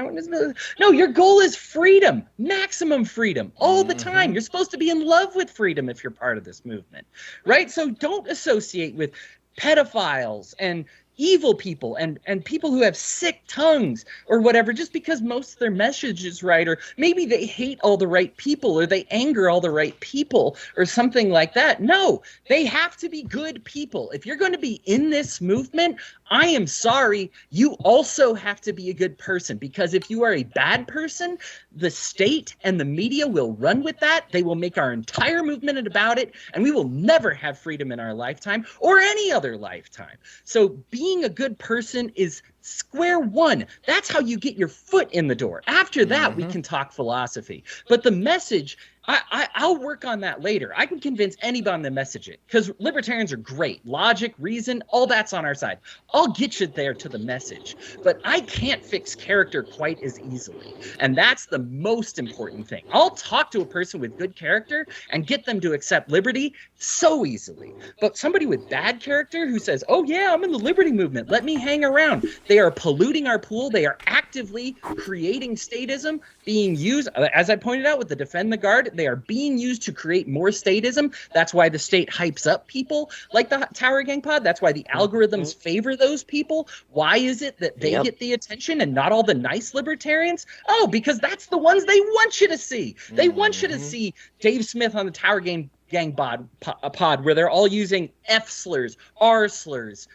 No, your goal is freedom, maximum freedom, all the time. You're supposed to be in love with freedom if you're part of this movement, right? So don't associate with pedophiles and evil people and people who have sick tongues or whatever, just because most of their message is right, or maybe they hate all the right people, or they anger all the right people, or something like that. No, they have to be good people. If you're going to be in this movement, I am sorry, you also have to be a good person, because if you are a bad person, the state and the media will run with that. They will make our entire movement about it, and we will never have freedom in our lifetime or any other lifetime. So being a good person is square one. That's how you get your foot in the door. After that, we can talk philosophy. But the message, I'll work on that later. I can convince anybody to message it, because libertarians are great. Logic, reason, all that's on our side. I'll get you there to the message. But I can't fix character quite as easily. And that's the most important thing. I'll talk to a person with good character and get them to accept liberty so easily. But somebody with bad character who says, oh yeah, I'm in the liberty movement, let me hang around. They are polluting our pool. They are actively creating statism, being used, as I pointed out with the Defend the Guard, they are being used to create more statism. That's why the state hypes up people like the Tower Gang Pod. That's why the algorithms favor those people. Why is it that they get the attention and not all the nice libertarians? Oh, because that's the ones they want you to see. They want you to see Dave Smith on the Tower Gang pod, where they're all using F slurs, R slurs,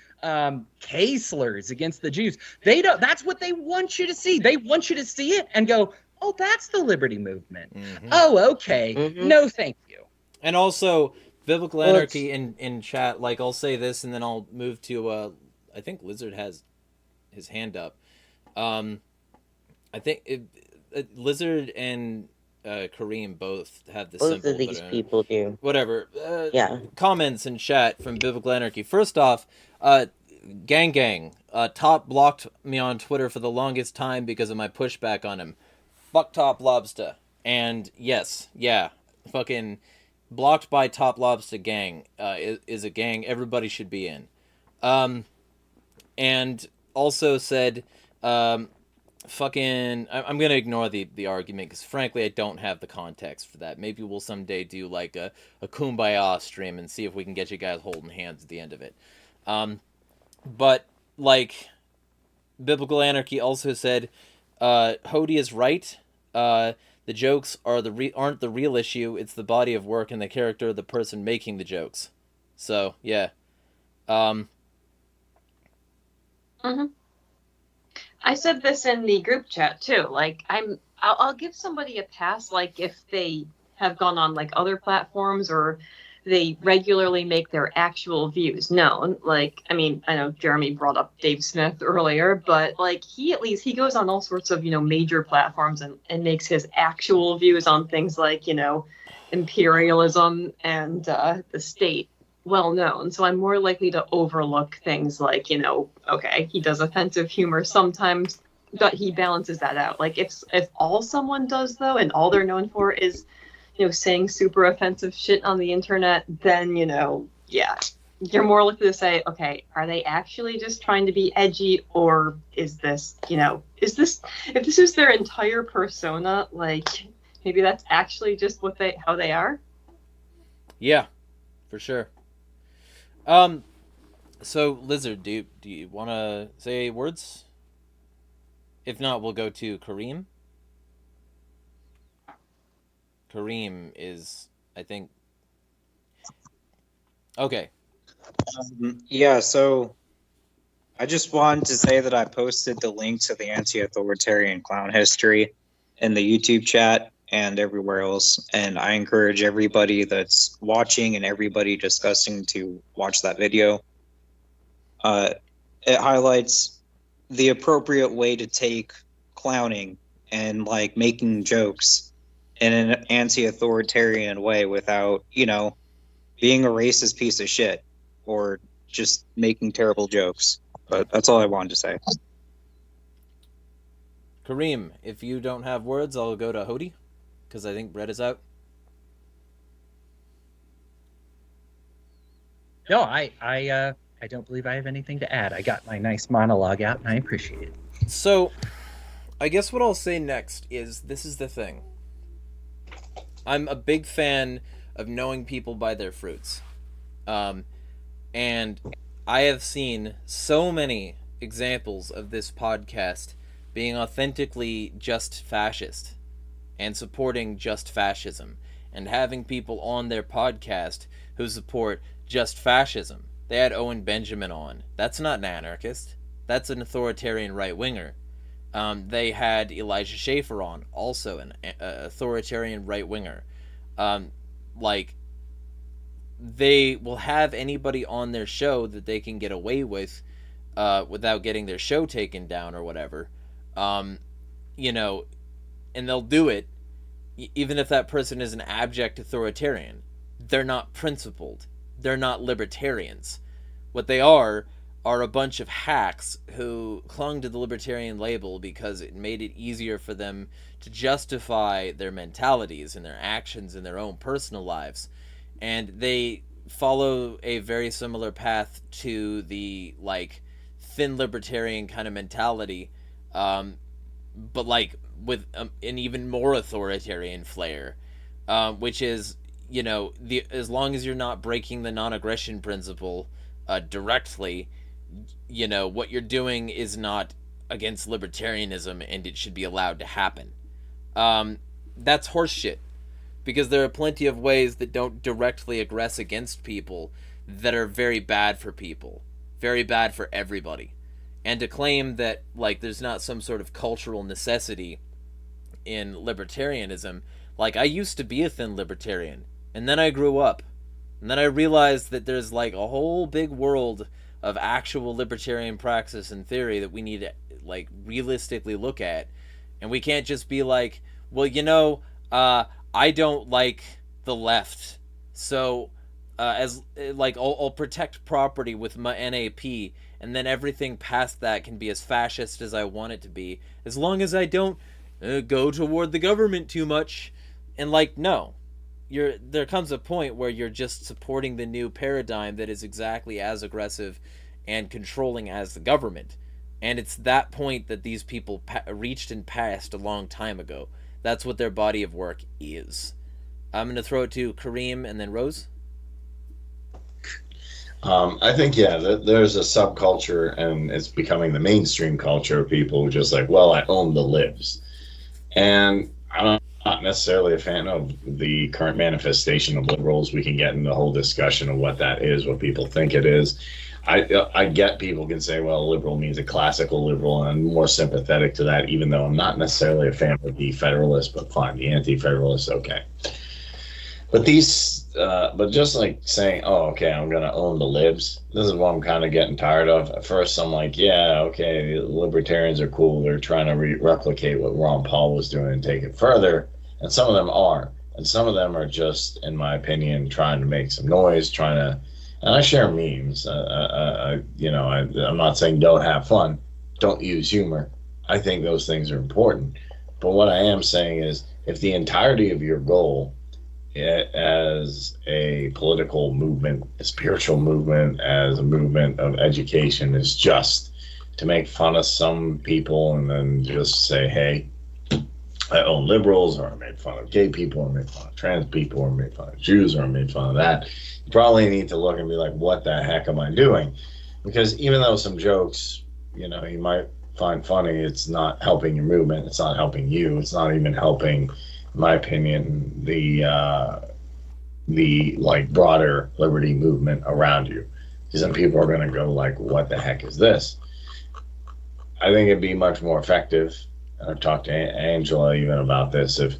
K slurs against the Jews. That's what they want you to see. They want you to see it and go, oh, that's the liberty movement. Oh, okay. No, thank you. And also, Biblical Anarchy in chat, like, I'll say this and then I'll move to, I think Lizard has his hand up. I think Lizard and Kareem both have the Both symbol. of these but, people do. whatever. Yeah. Comments in chat from Biblical Anarchy. First off, Gangbang Top blocked me on Twitter for the longest time because of my pushback on him. Fuck Top Lobster. And yes, yeah, fucking blocked by Top Lobster gang is a gang everybody should be in. And also said, fucking, I'm gonna ignore the argument because frankly I don't have the context for that. Maybe we'll someday do like a Kumbaya stream and see if we can get you guys holding hands at the end of it. But like Biblical Anarchy also said, Hody is right. The jokes are aren't the real issue. It's the body of work and the character of the person making the jokes. So yeah. I said this in the group chat too. Like I'll give somebody a pass, like if they have gone on like other platforms or they regularly make their actual views known. Like, I mean, I know Jeremy brought up Dave Smith earlier, but like he goes on all sorts of, major platforms and makes his actual views on things like, imperialism and the state well known. So I'm more likely to overlook things like, okay, he does offensive humor sometimes, but he balances that out. Like if all someone does though, and all they're known for is, saying super offensive shit on the internet, then, yeah, you're more likely to say, okay, are they actually just trying to be edgy, or is this, if this is their entire persona, like maybe that's actually just how they are? Yeah, for sure. So Lizard, do you want to say words? If not, we'll go to Kareem. Kareem is, I think... Okay. Yeah, so I just wanted to say that I posted the link to the anti-authoritarian clown history in the YouTube chat and everywhere else, and I encourage everybody that's watching and everybody discussing to watch that video. It highlights the appropriate way to take clowning and like making jokes in an anti-authoritarian way without, being a racist piece of shit or just making terrible jokes. But that's all I wanted to say. Kareem, if you don't have words, I'll go to Hody, because I think Brett is out. No, I don't believe I have anything to add. I got my nice monologue out, and I appreciate it. So, I guess what I'll say next is, this is the thing. I'm a big fan of knowing people by their fruits. And I have seen so many examples of this podcast being authentically just fascist and supporting just fascism and having people on their podcast who support just fascism. They had Owen Benjamin on. That's not an anarchist. That's an authoritarian right-winger. They had Elijah Schaefer on, also an authoritarian right-winger. They will have anybody on their show that they can get away with without getting their show taken down or whatever. And they'll do it even if that person is an abject authoritarian. They're not principled. They're not libertarians. What they are a bunch of hacks who clung to the libertarian label because it made it easier for them to justify their mentalities and their actions in their own personal lives. And they follow a very similar path to the, thin libertarian kind of mentality, but, with an even more authoritarian flair, which is, as long as you're not breaking the non-aggression principle directly, what you're doing is not against libertarianism and it should be allowed to happen. That's horseshit, because there are plenty of ways that don't directly aggress against people that are very bad for people, very bad for everybody. And to claim that, there's not some sort of cultural necessity in libertarianism, I used to be a thin libertarian, and then I grew up, and then I realized that there's, a whole big world of actual libertarian praxis and theory that we need to, realistically look at. And we can't just be well, I don't like the left, so as like I'll protect property with my NAP, and then everything past that can be as fascist as I want it to be, as long as I don't go toward the government too much. And like, no, there comes a point where you're just supporting the new paradigm that is exactly as aggressive and controlling as the government. And it's that point that these people reached and passed a long time ago. That's what their body of work is. I'm going to throw it to Kareem and then Rose. I think, there's a subculture, and it's becoming the mainstream culture of people who just like, well, I own the libs. And I'm not necessarily a fan of the current manifestation of liberals. We can get into the whole discussion of what that is, what people think it is. I get people can say, well, liberal means a classical liberal, and I'm more sympathetic to that, even though I'm not necessarily a fan of the federalists, but fine, the anti-federalists, okay. But but just like saying, oh, okay, I'm going to own the libs, this is what I'm kind of getting tired of. At first, I'm like, yeah, okay, libertarians are cool. They're trying to replicate what Ron Paul was doing and take it further. And some of them are. And some of them are just, in my opinion, trying to make some noise, and I share memes. I'm not saying don't have fun, don't use humor. I think those things are important. But what I am saying is, if the entirety of your goal as a political movement, a spiritual movement, as a movement of education is just to make fun of some people and then just say, hey, I own liberals, or I made fun of gay people, or I made fun of trans people, or I made fun of Jews, or I made fun of that, you probably need to look and be like, what the heck am I doing? Because even though some jokes, you might find funny, it's not helping your movement, it's not helping you, it's not even helping, in my opinion, the like broader liberty movement around you. Because then people are going to go like, what the heck is this? I think it'd be much more effective, and I've talked to Angela even about this, if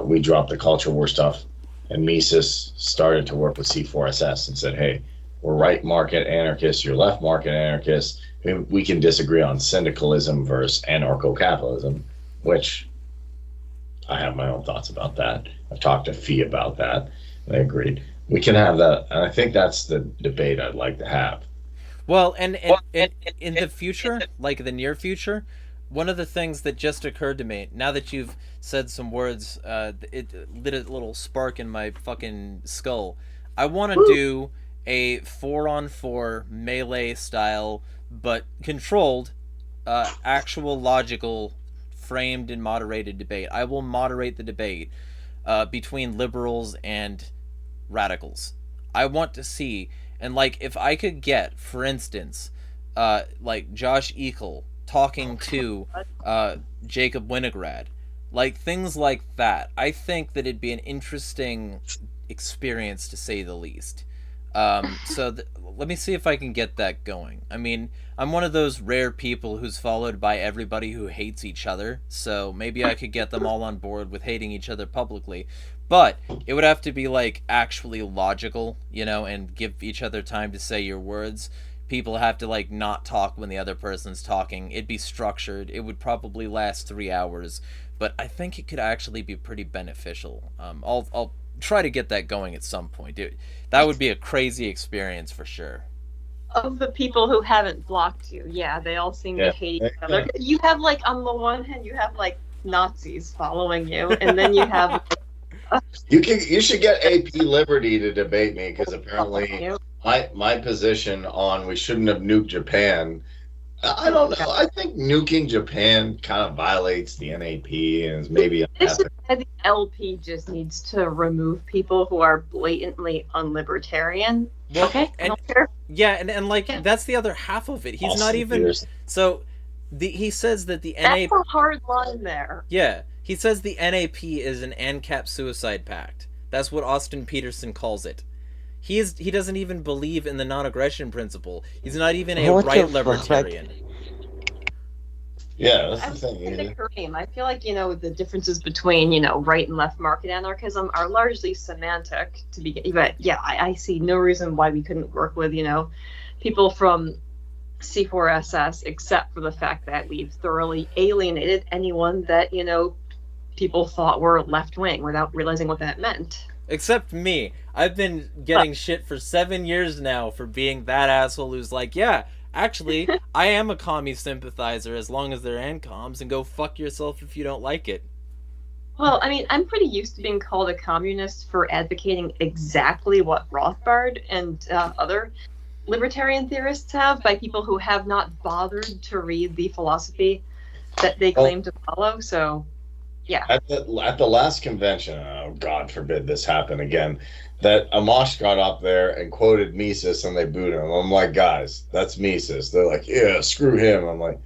we dropped the culture war stuff and Mises started to work with C4SS and said, hey, we're right market anarchists, you're left market anarchists, we can disagree on syndicalism versus anarcho-capitalism, which I have my own thoughts about that. I've talked to Fee about that, and they agreed. We can have that, and I think that's the debate I'd like to have. Well, and in the future, like the near future, one of the things that just occurred to me, now that you've said some words, it lit a little spark in my fucking skull. I want to do a 4-on-4 melee style, but controlled, actual logical, framed and moderated debate. I will moderate the debate between liberals and radicals. I want to see, and like, if I could get, for instance, like Josh Ekel talking to Jacob Winograd, like things like that, I think that it'd be an interesting experience, to say the least. Let me see if I can get that going. I mean, I'm one of those rare people who's followed by everybody who hates each other, so maybe I could get them all on board with hating each other publicly. But it would have to be, like, actually logical, and give each other time to say your words. People have to, like, not talk when the other person's talking. It'd be structured. It would probably last 3 hours. But I think it could actually be pretty beneficial. I'll try to get that going at some point. That would be a crazy experience for sure. Of the people who haven't blocked you, yeah, they all seem to hate each other. You have, like, on the one hand, you have, like, Nazis following you, and then you have... You should get AP Liberty to debate me, because apparently my position on we shouldn't have nuked Japan, I don't know. I think nuking Japan kind of violates the NAP and is maybe unethical. The LP just needs to remove people who are blatantly unlibertarian. Well, okay, I don't care. Yeah, and like, that's the other half of it. He's not even... So, he says that the NAP... That's a hard line there. Yeah, he says the NAP is an ANCAP suicide pact. That's what Austin Peterson calls it. He doesn't even believe in the non-aggression principle. He's not even a right libertarian. Yeah, that's the thing. Kareem, I feel like, the differences between, right and left market anarchism are largely semantic to begin. But yeah, I see no reason why we couldn't work with, people from C4SS, except for the fact that we've thoroughly alienated anyone that, people thought were left-wing without realizing what that meant. Except me. I've been getting shit for 7 years now for being that asshole who's like, yeah, actually, I am a commie sympathizer as long as they're ancoms, and go fuck yourself if you don't like it. Well, I mean, I'm pretty used to being called a communist for advocating exactly what Rothbard and other libertarian theorists have by people who have not bothered to read the philosophy that they claim to follow. So, yeah. At the last convention, oh, God forbid this happen again, that Amash got up there and quoted Mises and they booed him. I'm like, guys, that's Mises. They're like, yeah, screw him. I'm like,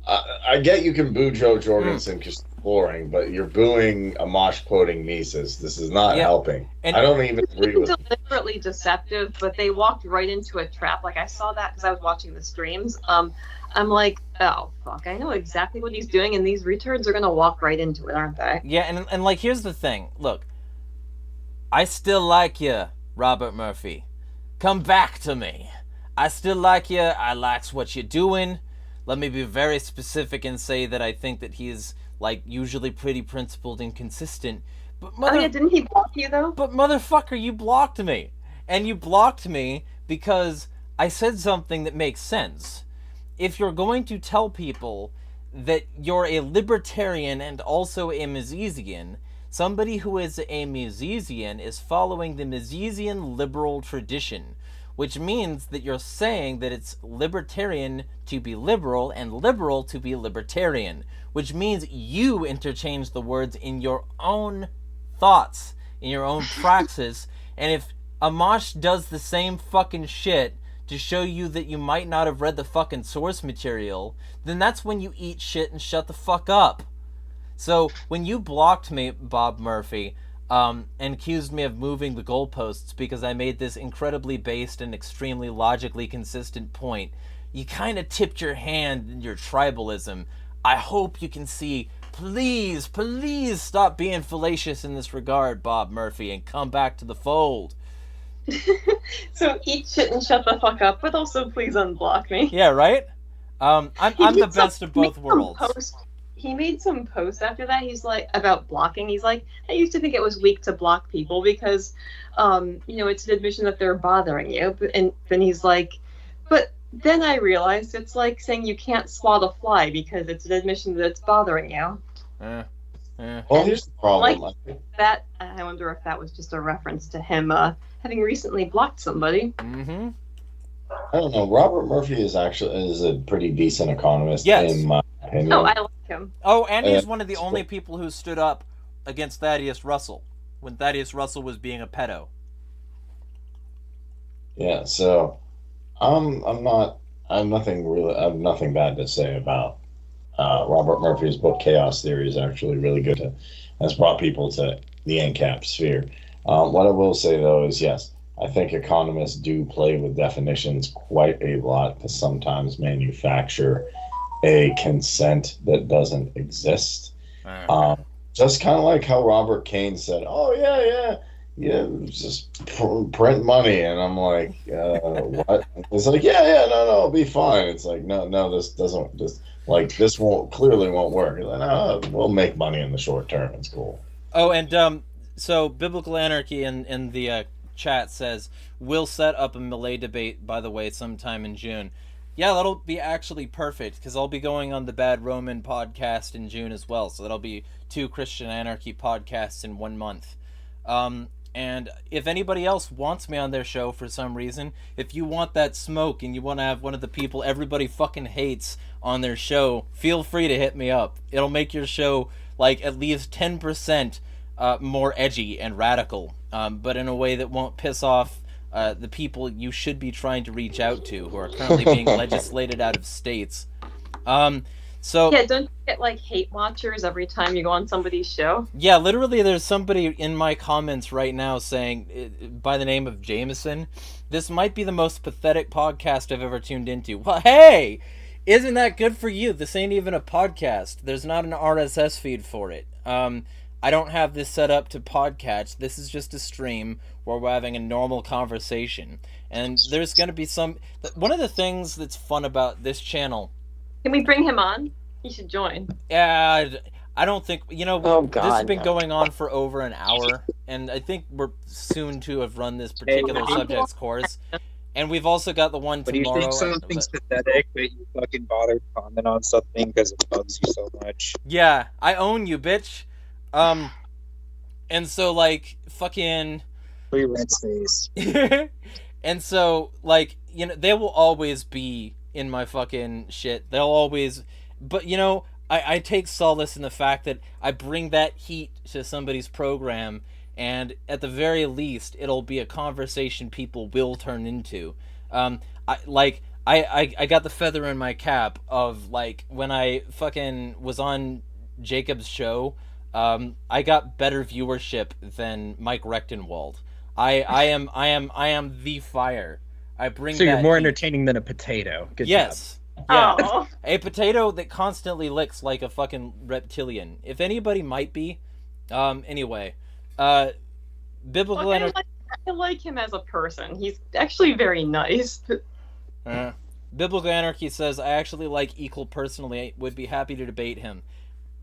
I get you can boo Joe Jorgensen because it's boring, but you're booing Amash quoting Mises. This is not helping. And I don't even agree with it. Deliberately deceptive, but they walked right into a trap. Like, I saw that because I was watching the streams. I'm like, oh, fuck, I know exactly what he's doing, and these retards are going to walk right into it, aren't they? Yeah, and like, here's the thing. Look, I still like you, Robert Murphy. Come back to me. I still like you. I likes what you're doing. Let me be very specific and say that I think that he's, like, usually pretty principled and consistent. But oh, yeah, didn't he block you, though? But, motherfucker, you blocked me. And you blocked me because I said something that makes sense. If you're going to tell people that you're a libertarian and also a Misesian, somebody who is a Misesian is following the Misesian liberal tradition, which means that you're saying that it's libertarian to be liberal and liberal to be libertarian, which means you interchange the words in your own thoughts, in your own praxis, and if Amash does the same fucking shit to show you that you might not have read the fucking source material, then that's when you eat shit and shut the fuck up. So, when you blocked me, Bob Murphy, and accused me of moving the goalposts because I made this incredibly based and extremely logically consistent point, you kind of tipped your hand in your tribalism. I hope you can see, please stop being fallacious in this regard, Bob Murphy, and come back to the fold. So eat shit and shut the fuck up, but also please unblock me. Yeah, right? I'm the best of both worlds. He made some posts after that. He's like, about blocking. He's like, I used to think it was weak to block people because, it's an admission that they're bothering you. And then he's like, but then I realized it's like saying you can't swat a fly because it's an admission that it's bothering you. Well, here's the problem. Like that, I wonder if that was just a reference to him having recently blocked somebody. Mm-hmm. I don't know. Robert Murphy is a pretty decent economist in my opinion. Oh, I like him. Oh, and he's one of the only people who stood up against Thaddeus Russell when Thaddeus Russell was being a pedo. Yeah, so I have nothing bad to say about Robert Murphy's book. Chaos Theory is actually really good. Has brought people to the ANCAP sphere. What I will say though is yes, I think economists do play with definitions quite a lot to sometimes manufacture a consent that doesn't exist. Just kind of like how Robert Keynes said, oh yeah, just print money. And I'm like, what? It's like, no, it'll be fine. It's like, no, this clearly won't work. Like, no, we'll make money in the short term. It's cool. Oh, and so Biblical Anarchy in the chat says, we'll set up a Malay debate, by the way, sometime in June. Yeah, that'll be actually perfect, because I'll be going on the Bad Roman podcast in June as well, so that'll be 2 Christian Anarchy podcasts in 1 month. And if anybody else wants me on their show for some reason, if you want that smoke and you want to have one of the people everybody fucking hates on their show, feel free to hit me up. It'll make your show, like, at least 10% more edgy and radical, but in a way that won't piss off the people you should be trying to reach out to, who are currently being legislated out of states. So yeah, don't you get like hate watchers every time you go on somebody's show? Yeah, literally there's somebody in my comments right now saying, by the name of Jameson, this might be the most pathetic podcast I've ever tuned into. Well, hey, isn't that good for you? This ain't even a podcast. There's not an RSS feed for it. I don't have this set up to podcast. This is just a stream where we're having a normal conversation. And there's going to be one of the things that's fun about this channel. Can we bring him on? He should join. Yeah, I don't think Oh, this has God, been no. going on for over an hour, and I think we're soon to have run this particular Hey, subject's course. And we've also got the one When you think tomorrow. something's pathetic, but you fucking bother to comment on something because it bugs you so much. Yeah, I own you, bitch. And so like fucking. Free rent space. And so like they will always be in my fucking shit. They'll always, but I take solace in the fact that I bring that heat to somebody's program, and at the very least, it'll be a conversation people will turn into. I got the feather in my cap of like when I fucking was on Jacob's show. I got better viewership than Mike Rechtenwald. I am the fire. I bring. So you're that more heat. entertaining than a potato. Good Yes. Yeah. Oh. A potato that constantly licks like a fucking reptilian. If anybody might be. Anyway. Biblical Look, I like him as a person. He's actually very nice. Biblical Anarchy says, I actually like Equal personally. Would be happy to debate him.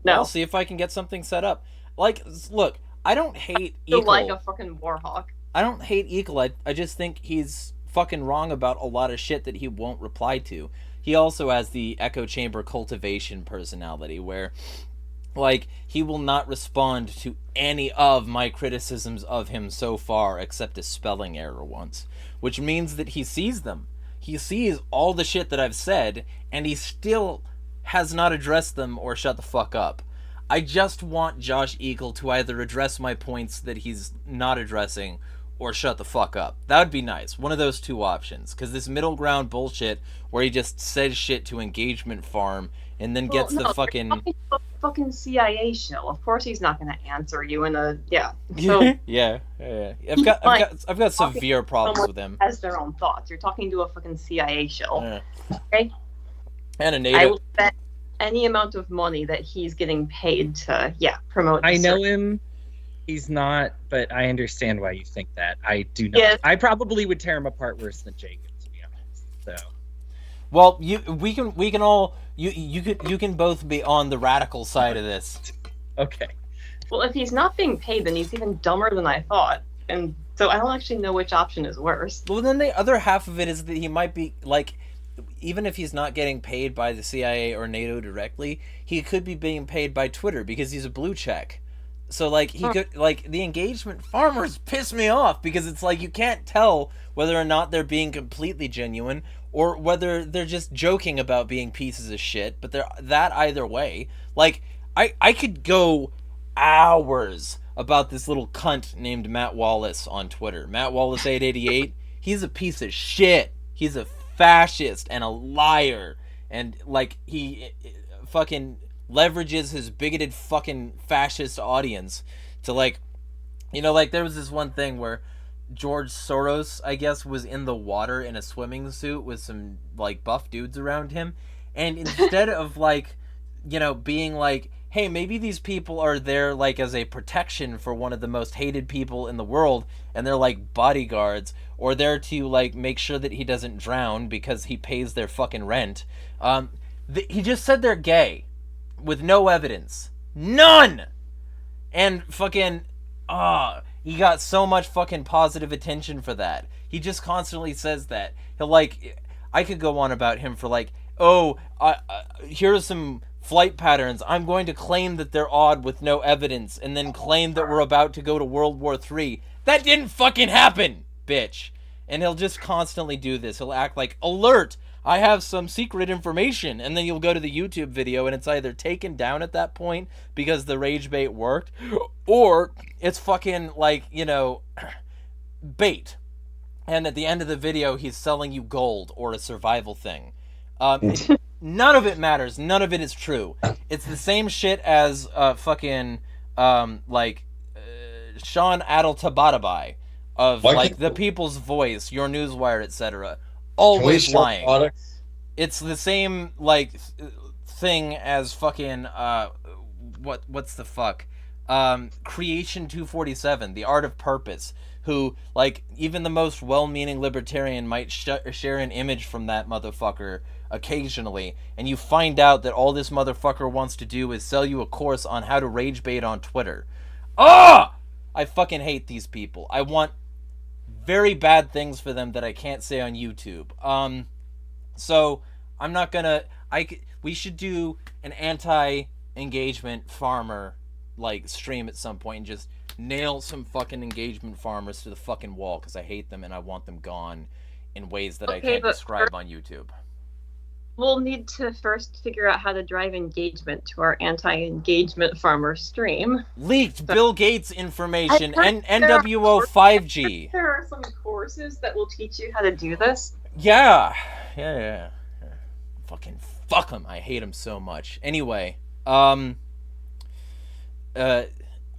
No. I'll see if I can get something set up. Like, look, I don't hate You're Equal. like a fucking warhawk. I don't hate Equal. I just think he's fucking wrong about a lot of shit that he won't reply to. He also has the echo chamber cultivation personality where, like, he will not respond to any of my criticisms of him so far except a spelling error once, which means that he sees them. He sees all the shit that I've said, and he still has not addressed them or shut the fuck up. I just want Josh Eagle to either address my points that he's not addressing or shut the fuck up. That would be nice. One of those two options. Because this middle ground bullshit where he just says shit to engagement farm and then gets the fucking... Fucking CIA shill. Of course he's not going to answer you in a... Yeah. So yeah. I've got severe problems with him. Has their own thoughts. You're talking to a fucking CIA shill. Okay? And a native. I will bet any amount of money that he's getting paid to, promote. I know him. He's not, but I understand why you think that. I do not. Yes. I probably would tear him apart worse than Jacob, to be honest. So. Well, we can all you can both be on the radical side of this. Okay. Well, if he's not being paid, then he's even dumber than I thought, and so I don't actually know which option is worse. Well, then the other half of it is that he might be like, even if he's not getting paid by the CIA or NATO directly, he could be being paid by Twitter because he's a blue check. So like he could like the engagement farmers piss me off because it's like you can't tell whether or not they're being completely genuine or whether they're just joking about being pieces of shit, but they're that either way. Like I could go hours about this little cunt named Matt Wallace on Twitter. Matt Wallace 888, he's a piece of shit. He's a fascist and a liar, and like he fucking leverages his bigoted fucking fascist audience to like there was this one thing where George Soros, I guess, was in the water in a swimming suit with some like buff dudes around him, and instead of like being like, hey, maybe these people are there like as a protection for one of the most hated people in the world and they're like bodyguards, or they're to like make sure that he doesn't drown because he pays their fucking rent, he just said they're gay with no evidence. None! And fucking, he got so much fucking positive attention for that. He just constantly says that. He'll like, I could go on about him for like, here's some flight patterns. I'm going to claim that they're odd with no evidence and then claim that we're about to go to World War III. That didn't fucking happen, bitch. And he'll just constantly do this. He'll act like, alert! I have some secret information, and then you'll go to the YouTube video and it's either taken down at that point because the rage bait worked, or it's fucking like, bait. And at the end of the video, he's selling you gold or a survival thing. None of it matters. None of it is true. It's the same shit as Sean Adel Tabatabai of the People's Voice, Your Newswire, etc. Always lying. Products? It's the same thing as fucking what's the fuck? Creation 247, The Art of Purpose, who, like, even the most well-meaning libertarian might share an image from that motherfucker occasionally, and you find out that all this motherfucker wants to do is sell you a course on how to rage bait on Twitter. Ah! I fucking hate these people. I want very bad things for them that I can't say on YouTube. So I'm not gonna. We should do an anti-engagement farmer like stream at some point and just nail some fucking engagement farmers to the fucking wall because I hate them and I want them gone in ways that I can't describe on YouTube. We'll need to first figure out how to drive engagement to our anti-engagement farmer stream. Leaked Bill Gates information and NWO 5G. There are some courses that will teach you how to do this. Yeah. Fucking fuck them. I hate them so much. Anyway,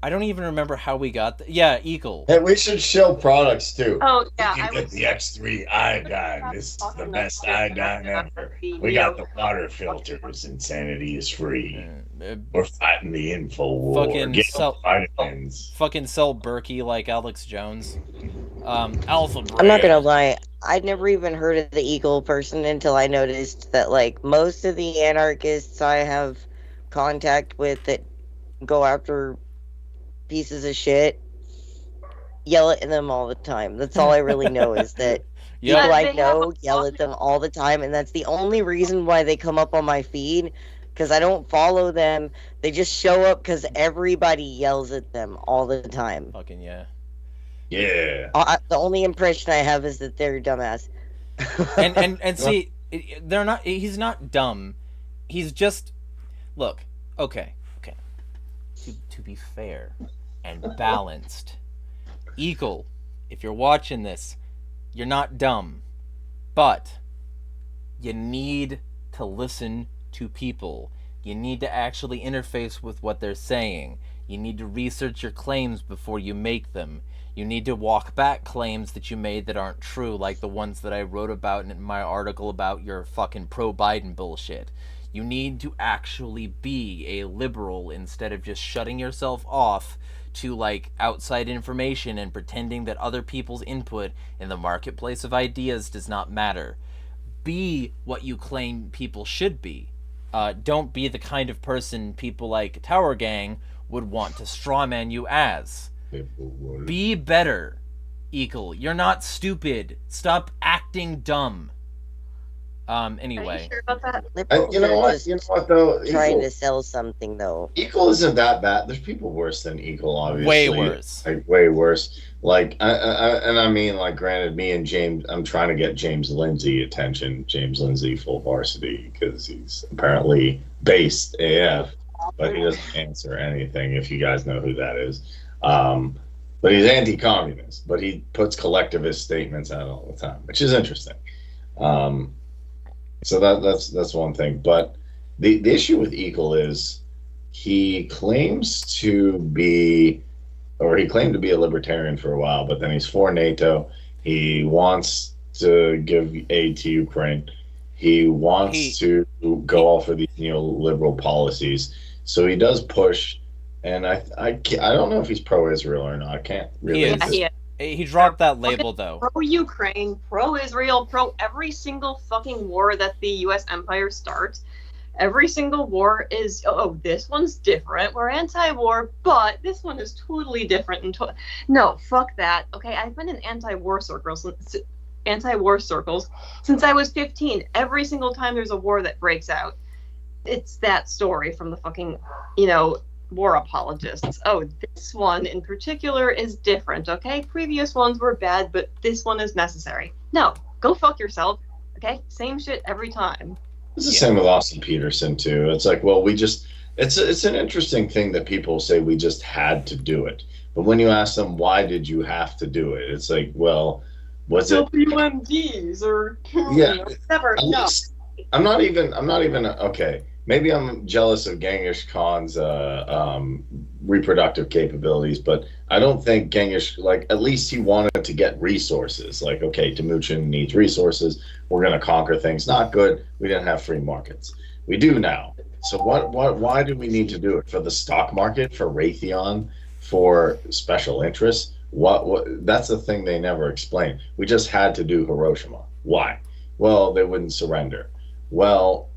I don't even remember how we got yeah, Eagle. And we should show products too. Oh yeah, You can get the X3 iodine. This is the best iodine ever. We got the water filters. Insanity is free. We're fighting the info war. Fucking vitamins. Fucking sell Berkey like Alex Jones. Alpha Brand. I'm not gonna lie, I'd never even heard of the Eagle person until I noticed that like most of the anarchists I have contact with that go after pieces of shit yell at them all the time. That's all I really know is that Yep. people I know yell at them all the time, and that's the only reason why they come up on my feed, because I don't follow them. They just show up because everybody yells at them all the time. Fucking yeah. Yeah. The only impression I have is that they're dumbass. and see, they're not. He's not dumb. He's just. Look. Okay. To be fair and balanced, Eagle, if you're watching this, you're not dumb, but you need to listen to people. You need to actually interface with what they're saying. You need to research your claims before you make them. You need to walk back claims that you made that aren't true, like the ones that I wrote about in my article about your fucking pro-Biden bullshit. You need to actually be a liberal instead of just shutting yourself off to like outside information and pretending that other people's input in the marketplace of ideas does not matter. Be what you claim people should be. Don't be the kind of person people like Tower Gang would want to strawman you as. Be better, Eagle. You're not stupid. Stop acting dumb. Anyway. Are you sure about that? You know what? You know what though? Trying to sell something though. Equal isn't that bad. There's people worse than Equal, obviously. Way worse. Like way worse. Like I mean, like, granted, me and James, I'm trying to get James Lindsay attention. James Lindsay full varsity, because he's apparently based AF, but he doesn't answer anything. If you guys know who that is, but he's anti-communist, but he puts collectivist statements out all the time, which is interesting. So that's one thing. But the issue with Eagle is he claimed to be a libertarian for a while, but then he's for NATO. He wants to give aid to Ukraine. He wants to go all for these neoliberal policies. So he does push, and I don't know if he's pro-Israel or not. I can't really. He dropped that label though. Pro-Ukraine, pro-Israel, pro every single fucking war that the U.S. empire starts. Every single war is, this one's different. We're anti-war, but this one is totally different. No, fuck that. Okay, I've been in anti-war circles since I was 15. Every single time there's a war that breaks out, it's that story from the fucking, war apologists. Oh, this one in particular is different, okay? Previous ones were bad, but this one is necessary. No, go fuck yourself, okay? Same shit every time. It's the same with Austin Peterson, too. It's like, well, it's an interesting thing that people say we just had to do it. But when you ask them, why did you have to do it? It's like, well, was it WMDs or whatever? No. I'm not even okay. Maybe I'm jealous of Genghis Khan's reproductive capabilities, but I don't think Genghis, at least he wanted to get resources. Like, okay, Temujin needs resources. We're going to conquer things. Not good. We didn't have free markets. We do now. So why do we need to do it? For the stock market, for Raytheon, for special interests? What that's the thing they never explain. We just had to do Hiroshima. Why? Well, they wouldn't surrender. Well,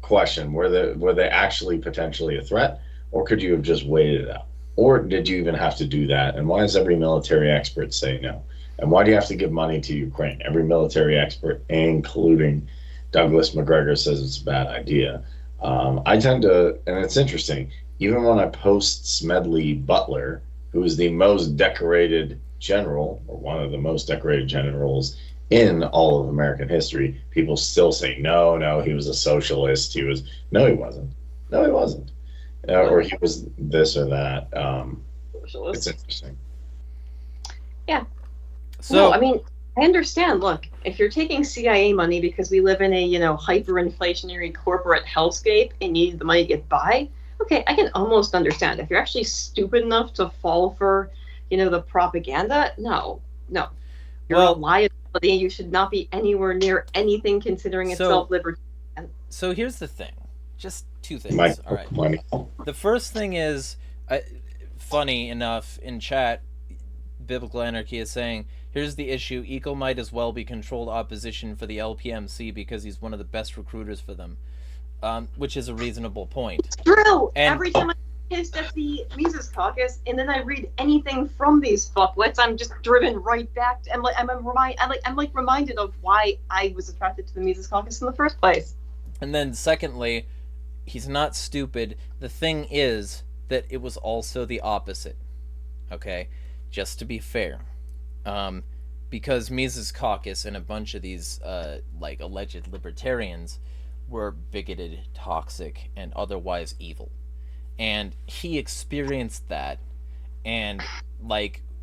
question, were they actually potentially a threat, or could you have just waited it out? Or did you even have to do that? And why does every military expert say no? And why do you have to give money to Ukraine? Every military expert, including Douglas McGregor, says it's a bad idea. I tend to, and it's interesting, even when I post Smedley Butler, who is the most decorated general, or one of the most decorated generals in all of American history, people still say, no, he was a socialist. No, he wasn't. No, he wasn't. Or he was this or that. It's interesting. Yeah. So, no, I mean, I understand. Look, if you're taking CIA money because we live in a, hyperinflationary corporate hellscape and you need the money to get by, okay, I can almost understand. If you're actually stupid enough to fall for, the propaganda, no. You're a liability. You should not be anywhere near anything considering itself libertarian. So here's the thing. Just two things. All right. Money. The first thing is, funny enough, in chat, Biblical Anarchy is saying, here's the issue. Eco might as well be controlled opposition for the LPMC because he's one of the best recruiters for them, which is a reasonable point. It's true. And every time I'm pissed at the Mises Caucus, and then I read anything from these fuckwits, I'm just driven right back. I'm reminded of why I was attracted to the Mises Caucus in the first place. And then secondly, he's not stupid. The thing is that it was also the opposite. Okay? Just to be fair. Because Mises Caucus and a bunch of these alleged libertarians were bigoted, toxic, and otherwise evil. And he experienced that and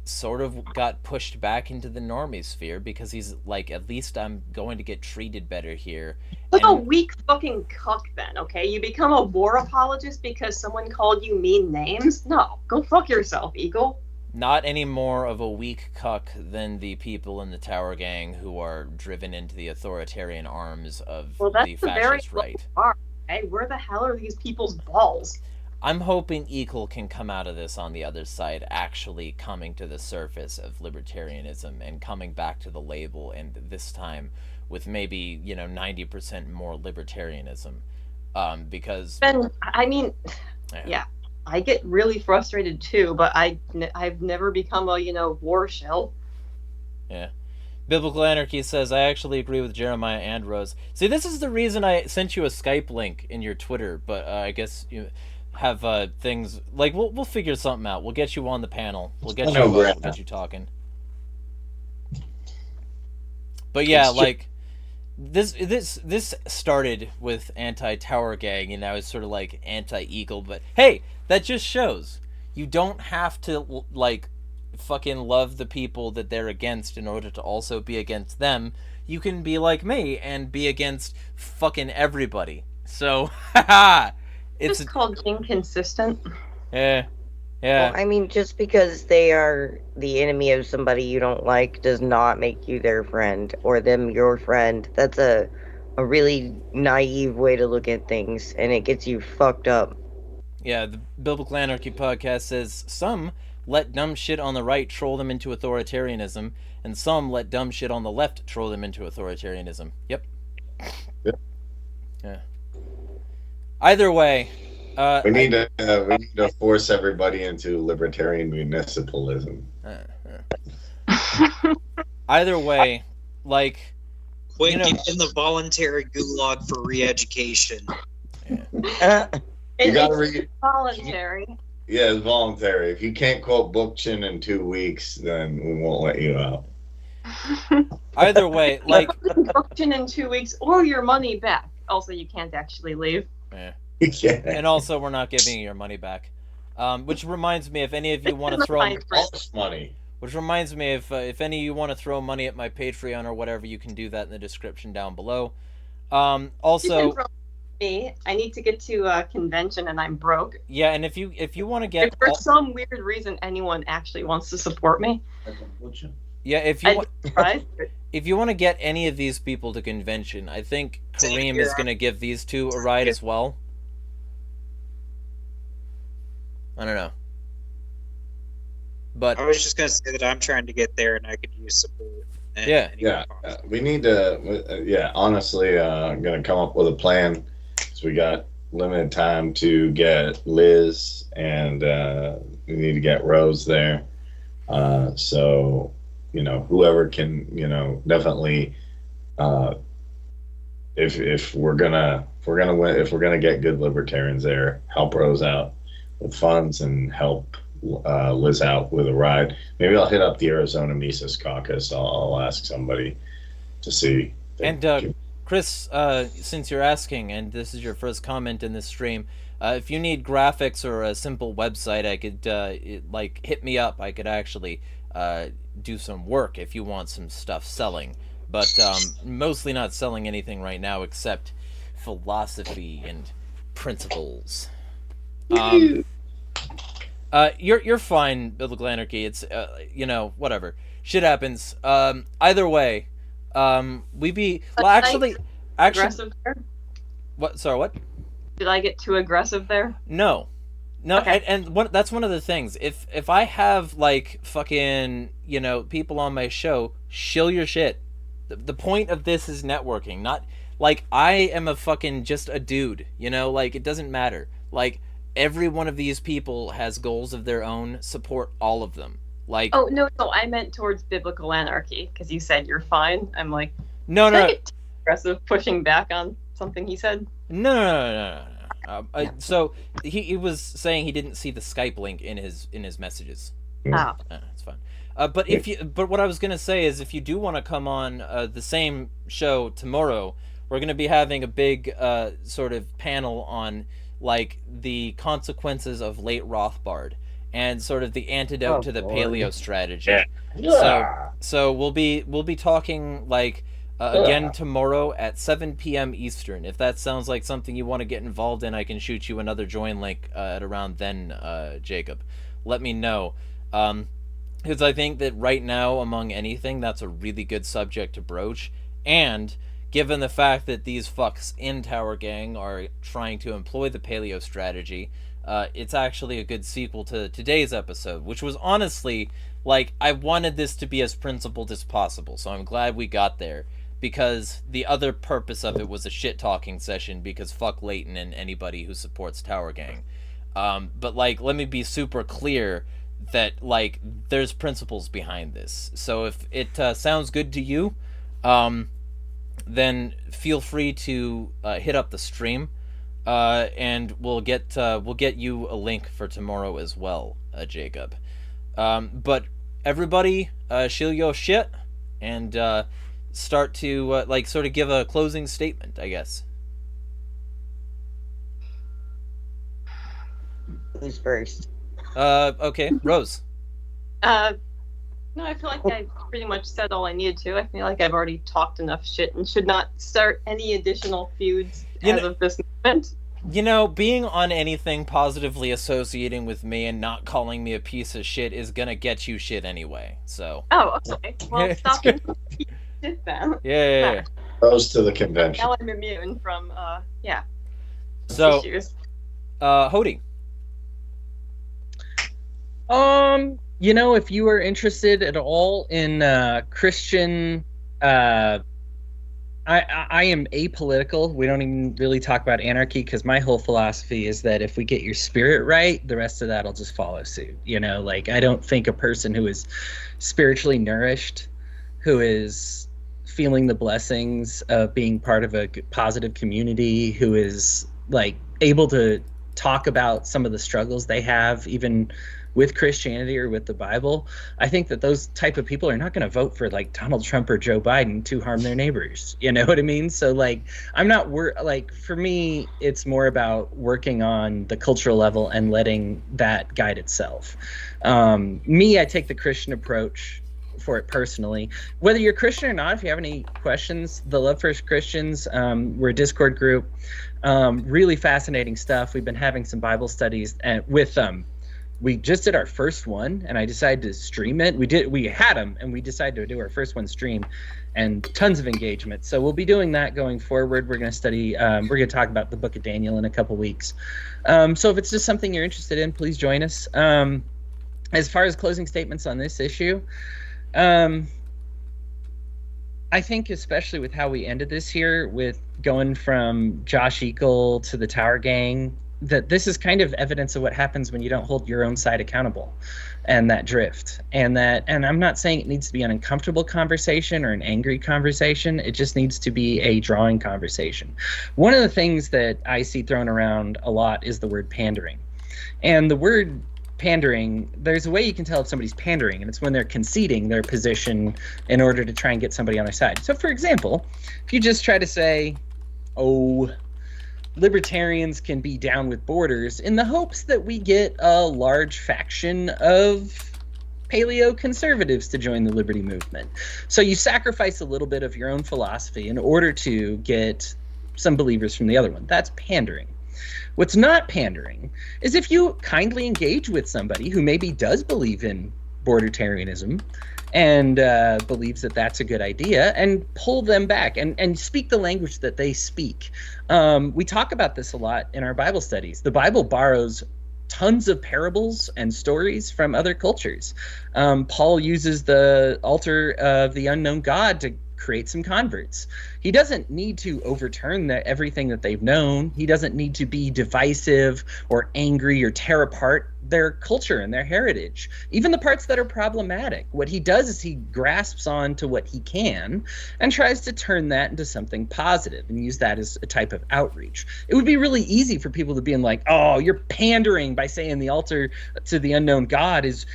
sort of got pushed back into the normie sphere because he's like, at least I'm going to get treated better here. Look a weak fucking cuck then, okay? You become a war apologist because someone called you mean names? No, go fuck yourself, Eagle. Not any more of a weak cuck than the people in the Tower Gang who are driven into the authoritarian arms of the fascist right. Okay? Where the hell are these people's balls? I'm hoping Eagle can come out of this on the other side, actually coming to the surface of libertarianism and coming back to the label, and this time with maybe 90% more libertarianism, because. And I mean, yeah, I get really frustrated too, but I've never become a war shell. Yeah. Biblical Anarchy says, I actually agree with Jeremiah and Rose. See, this is the reason I sent you a Skype link in your Twitter, but I guess you have things we'll figure something out. We'll get you on the panel. We'll get you talking. But yeah, this started with anti-Tower Gang, and now it's sort of like anti-Eagle. But hey, that just shows you don't have to fucking love the people that they're against in order to also be against them. You can be like me and be against fucking everybody. So, haha. It's called inconsistent. Yeah. Well, I mean, just because they are the enemy of somebody you don't like does not make you their friend or them your friend. That's a really naive way to look at things, and it gets you fucked up. Yeah, the Biblical Anarchy podcast says some let dumb shit on the right troll them into authoritarianism, and some let dumb shit on the left troll them into authoritarianism. Yep. Yeah. Either way, we need to force everybody into libertarian municipalism. Either way, quick, get in the voluntary gulag for re-education. Yeah. You gotta read voluntary. Yeah, it's voluntary. If you can't quote Bookchin in 2 weeks, then we won't let you out. Either way, Bookchin in 2 weeks or your money back. Also, you can't actually leave. Yeah. Yeah. And also, we're not giving you your money back. Which reminds me, if any of you want to throw money. Which reminds me, if any of you want to throw money at my Patreon or whatever, you can do that in the description down below. Also, me, I need to get to a convention and I'm broke. Yeah, and if you want to get, if for some weird reason anyone actually wants to support me, yeah, if you want to get any of these people to convention, I think Kareem is going to give these two a ride as well. I don't know. But I was just gonna say that I'm trying to get there, and I could use support. Yeah. Yeah, we need to. Yeah, honestly, I'm gonna come up with a plan because we got limited time to get Liz and we need to get Rose there. So whoever can, definitely. If we're gonna get good libertarians there, help Rose out with funds and help Liz out with a ride. Maybe I'll hit up the Arizona Mises Caucus. I'll ask somebody to see. And Chris, since you're asking, and this is your first comment in this stream, if you need graphics or a simple website, I could hit me up. I could actually do some work if you want some stuff selling. But mostly not selling anything right now except philosophy and principles. You're fine, Biblical Anarchy. It's whatever. Shit happens. Either way, actually. Aggressive there? What? Sorry, what? Did I get too aggressive there? No. Okay. That's one of the things. If I have fucking people on my show, shill your shit. The point of this is networking, not I am a fucking just a dude, it doesn't matter. Every one of these people has goals of their own. Support all of them. Oh no, I meant towards Biblical Anarchy because you said you're fine. I'm like, no. Did I get too aggressive pushing back on something he said? No. So he was saying he didn't see the Skype link in his messages. Oh. That's fine. But what I was gonna say is, if you do want to come on the same show tomorrow, we're gonna be having a big sort of panel on the consequences of late Rothbard and sort of the antidote to the paleo strategy. Yeah. So we'll be talking again tomorrow at 7 p.m. Eastern. If that sounds like something you want to get involved in, I can shoot you another join link at around then, Jacob. Let me know. Because I think that right now, among anything, that's a really good subject to broach. And given the fact that these fucks in Tower Gang are trying to employ the paleo strategy, it's actually a good sequel to today's episode, which was honestly, I wanted this to be as principled as possible, so I'm glad we got there, because the other purpose of it was a shit-talking session, because fuck Leighton and anybody who supports Tower Gang. But, let me be super clear that, there's principles behind this. So if it sounds good to you, then feel free to hit up the stream, and we'll get you a link for tomorrow as well, Jacob. But everybody, shill your shit and start to sort of give a closing statement, I guess. Who's first? Okay, Rose. No, I feel like I pretty much said all I needed to. I feel like I've already talked enough shit and should not start any additional feuds of this moment. Being on anything positively associating with me and not calling me a piece of shit is gonna get you shit anyway, so. Oh, okay. Well, stop being a piece of shit then. Yeah. Goes to the convention. Now I'm immune from, So, issues. Hody. If you are interested at all in Christian, I am apolitical. We don't even really talk about anarchy because my whole philosophy is that if we get your spirit right, the rest of that'll just follow suit. I don't think a person who is spiritually nourished, who is feeling the blessings of being part of a positive community, who is able to talk about some of the struggles they have, even with Christianity or with the Bible, I think that those type of people are not going to vote for Donald Trump or Joe Biden to harm their neighbors. You know what I mean? So I'm not for me, it's more about working on the cultural level and letting that guide itself. I take the Christian approach for it personally. Whether you're Christian or not, if you have any questions, the Love First Christians, we're a Discord group. Really fascinating stuff. We've been having some Bible studies with we just did our first one, and I decided to stream it. We had them, and we decided to do our first one stream, and tons of engagement. So we'll be doing that going forward. We're going to study. We're going to talk about the Book of Daniel in a couple weeks. So if it's just something you're interested in, please join us. As far as closing statements on this issue, I think especially with how we ended this here, with going from Josh Eagle to the Tower Gang, that this is kind of evidence of what happens when you don't hold your own side accountable, and that drift. And I'm not saying it needs to be an uncomfortable conversation or an angry conversation. It just needs to be a drawing conversation. One of the things that I see thrown around a lot is the word pandering. And the word pandering, there's a way you can tell if somebody's pandering, and it's when they're conceding their position in order to try and get somebody on their side. So for example, if you just try to say, oh, libertarians can be down with borders, in the hopes that we get a large faction of paleo conservatives to join the liberty movement. So you sacrifice a little bit of your own philosophy in order to get some believers from the other one. That's pandering. What's not pandering is if you kindly engage with somebody who maybe does believe in bordertarianism and believes that that's a good idea, and pull them back and speak the language that they speak. We talk about this a lot in our Bible studies. The Bible borrows tons of parables and stories from other cultures. Paul uses the altar of the unknown God to create some converts. He doesn't need to overturn everything that they've known. He doesn't need to be divisive or angry or tear apart their culture and their heritage, even the parts that are problematic. What he does is he grasps on to what he can and tries to turn that into something positive and use that as a type of outreach. It would be really easy for people to be like, oh, you're pandering by saying the altar to the unknown God is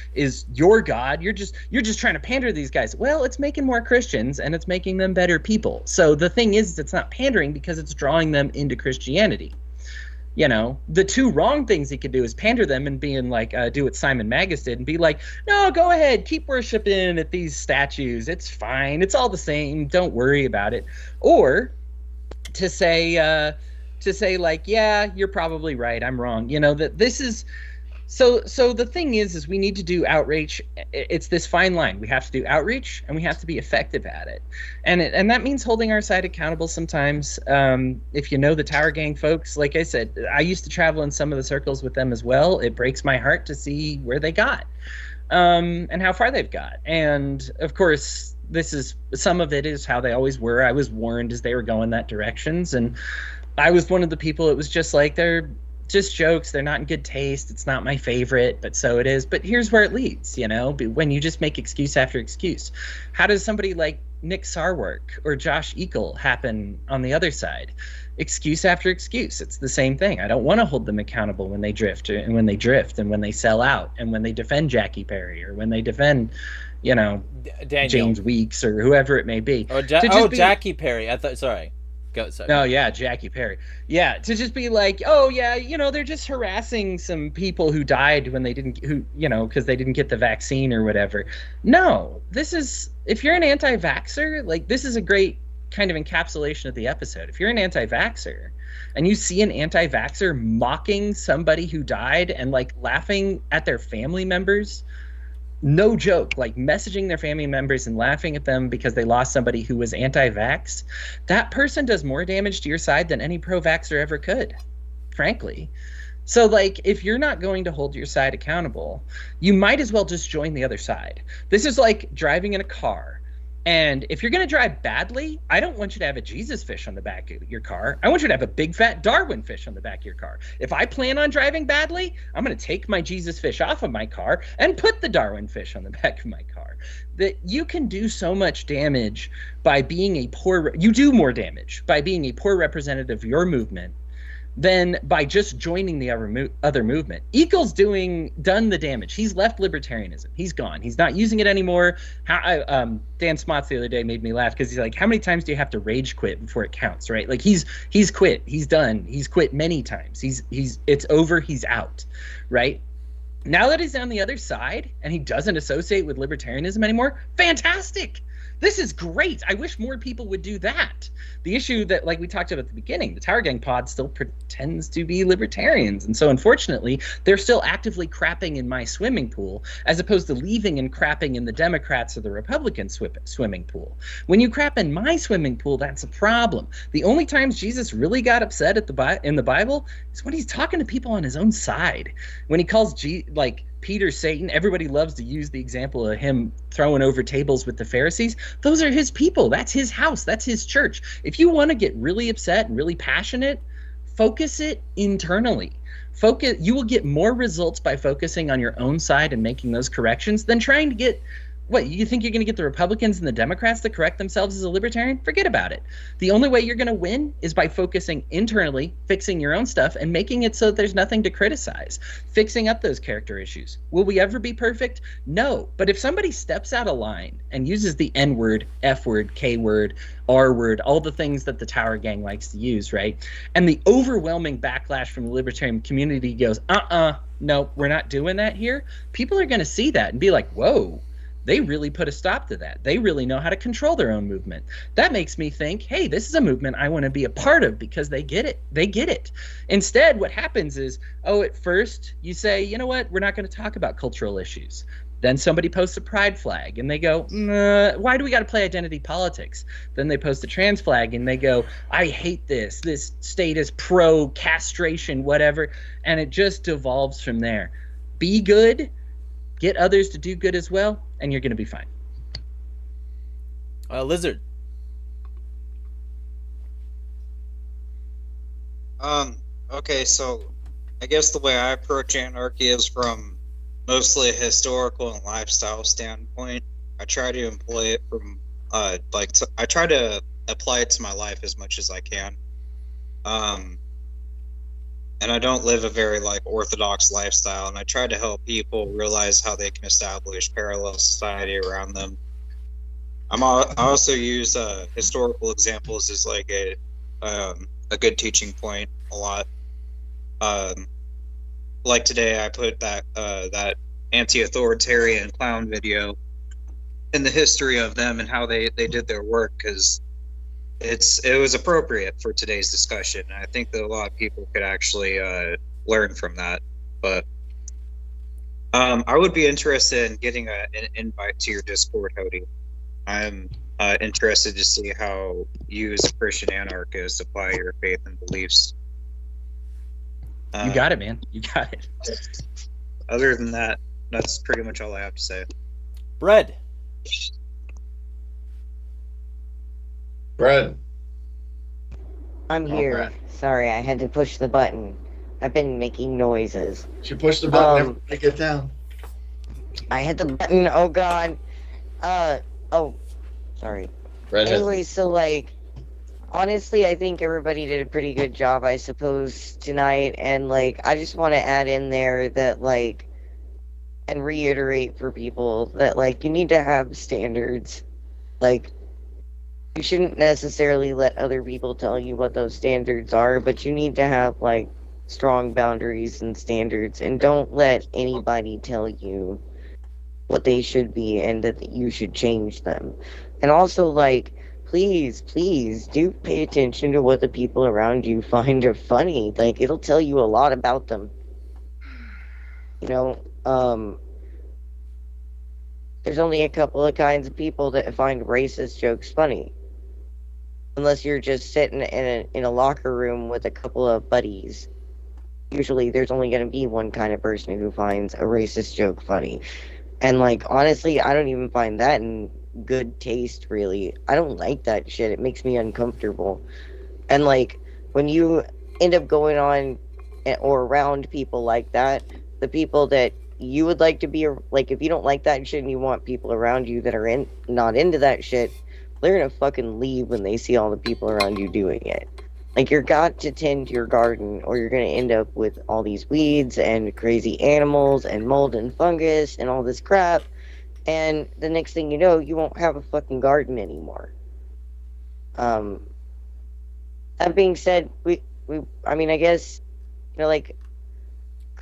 your God. You're just trying to pander to these guys. Well, it's making more Christians and it's making them better people. So the thing is, it's not pandering because it's drawing them into Christianity. You know, the two wrong things he could do is pander them and being like, do what Simon Magus did and be like, no, go ahead, keep worshiping at these statues. It's fine. It's all the same. Don't worry about it. Or to say like, yeah, you're probably right. I'm wrong. You know, that this is. So the thing is we need to do outreach. It's this fine line. We have to do outreach and we have to be effective at it. And that means holding our side accountable sometimes. If you know the Tower Gang folks, like I said, I used to travel in some of the circles with them as well. It breaks my heart to see where they got and how far they've got. And of course, some of it is how they always were. I was warned as they were going that directions. And I was one of the people that was just like, they're just jokes. They're not in good taste. It's not my favorite, but so it is. But here's where it leads, you know, when you just make excuse after excuse. How does somebody like Nick Sarwark or Josh Eagle happen on the other side? Excuse after excuse. It's the same thing. I don't want to hold them accountable when they drift and when they sell out and when they defend Jackie Perry or when they defend, you know, Daniel. James Weeks or whoever it may be. Jackie Perry. I thought, sorry. Go, sorry. Oh, yeah, Jackie Perry. Yeah, to just be like, oh, yeah, you know, they're just harassing some people who died when they didn't, because they didn't get the vaccine or whatever. No, if you're an anti-vaxxer, like, this is a great kind of encapsulation of the episode. If you're an anti-vaxxer and you see an anti-vaxxer mocking somebody who died and, like, laughing at their family members, no joke, like messaging their family members and laughing at them because they lost somebody who was anti-vax, that person does more damage to your side than any pro-vaxxer ever could, frankly. So, like, if you're not going to hold your side accountable, you might as well just join the other side. This is like driving in a car. And if you're going to drive badly, I don't want you to have a Jesus fish on the back of your car. I want you to have a big fat Darwin fish on the back of your car. If I plan on driving badly, I'm going to take my Jesus fish off of my car and put the Darwin fish on the back of my car. That you can do so much damage by being you do more damage by being a poor representative of your movement than by just joining the other movement. Eagle's done the damage. He's left libertarianism. He's gone. He's not using it anymore. Dan Smots the other day made me laugh because he's like, how many times do you have to rage quit before it counts, right? Like he's quit. He's done. He's quit many times. It's over. He's out, right? Now that he's on the other side and he doesn't associate with libertarianism anymore, fantastic. This is great. I wish more people would do that. The issue that, like we talked about at the beginning, the Tower Gang pod still pretends to be libertarians. And so, unfortunately, they're still actively crapping in my swimming pool, as opposed to leaving and crapping in the Democrats or the Republican swimming pool. When you crap in my swimming pool, that's a problem. The only times Jesus really got upset in the Bible is when he's talking to people on his own side. When he calls Peter Satan. Everybody loves to use the example of him throwing over tables with the Pharisees. Those are his people. That's his house. That's his church. If you want to get really upset and really passionate, focus it internally. You will get more results by focusing on your own side and making those corrections than trying to get... What, you think you're going to get the Republicans and the Democrats to correct themselves as a libertarian? Forget about it. The only way you're going to win is by focusing internally, fixing your own stuff, and making it so that there's nothing to criticize. Fixing up those character issues. Will we ever be perfect? No. But if somebody steps out of line and uses the N-word, F-word, K-word, R-word, all the things that the Tower Gang likes to use, right? And the overwhelming backlash from the libertarian community goes, no, we're not doing that here. People are going to see that and be like, whoa. They really put a stop to that. They really know how to control their own movement. That makes me think, hey, this is a movement I want to be a part of because they get it. They get it. Instead, what happens is, at first you say, you know what, we're not going to talk about cultural issues. Then somebody posts a pride flag and they go, why do we got to play identity politics? Then they post a trans flag and they go, I hate this. This state is pro-castration, whatever. And it just devolves from there. Be good. Get others to do good as well, and you're going to be fine. Lizard. Okay, so I guess the way I approach anarchy is from mostly a historical and lifestyle standpoint. I try to employ it from, I try to apply it to my life as much as I can. And I don't live a very orthodox lifestyle, and I try to help people realize how they can establish parallel society around them. I also use historical examples as a good teaching point a lot. Like today, I put that anti-authoritarian clown video in the history of them and how they did their work, because it was appropriate for today's discussion. I think that a lot of people could actually learn from that. But I would be interested in getting an invite to your Discord, Hody. I'm interested to see how you, as a Christian anarchist, apply your faith and beliefs. You got it, man. You got it. Other than that, that's pretty much all I have to say. Bread. Brad. I'm here. Brad. Sorry, I had to push the button. I've been making noises. She pushed the button. Everybody get down. I hit the button. Oh God. Sorry. Redhead. Anyway, so honestly, I think everybody did a pretty good job, I suppose, tonight. And I just want to add in there that and reiterate for people that you need to have standards. You shouldn't necessarily let other people tell you what those standards are, but you need to have strong boundaries and standards, and don't let anybody tell you what they should be and that you should change them. And also please do pay attention to what the people around you find funny. It'll tell you a lot about them. There's only a couple of kinds of people that find racist jokes funny. Unless you're just sitting in a locker room with a couple of buddies. Usually there's only going to be one kind of person who finds a racist joke funny. And honestly, I don't even find that in good taste, really. I don't like that shit. It makes me uncomfortable. And when you end up going on or around people like that, the people that you would like to be, if you don't like that shit and you want people around you that are not into that shit, they're gonna fucking leave when they see all the people around you doing it. You're got to tend your garden, or you're gonna end up with all these weeds and crazy animals and mold and fungus and all this crap. And the next thing you know, you won't have a fucking garden anymore. That being said, I guess,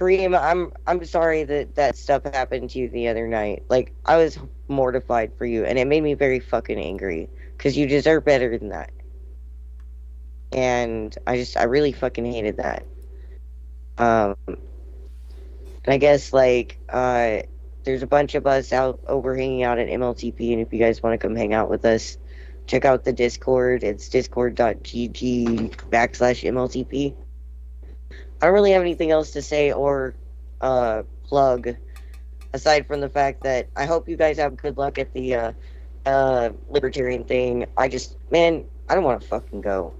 Kareem, I'm sorry that that stuff happened to you the other night. Like, I was mortified for you, and it made me very fucking angry because you deserve better than that. And I really fucking hated that. And I guess there's a bunch of us out over hanging out at MLTP, and if you guys want to come hang out with us, check out the Discord. It's discord.gg/MLTP. I don't really have anything else to say or plug aside from the fact that I hope you guys have good luck at the libertarian thing. I don't want to fucking go.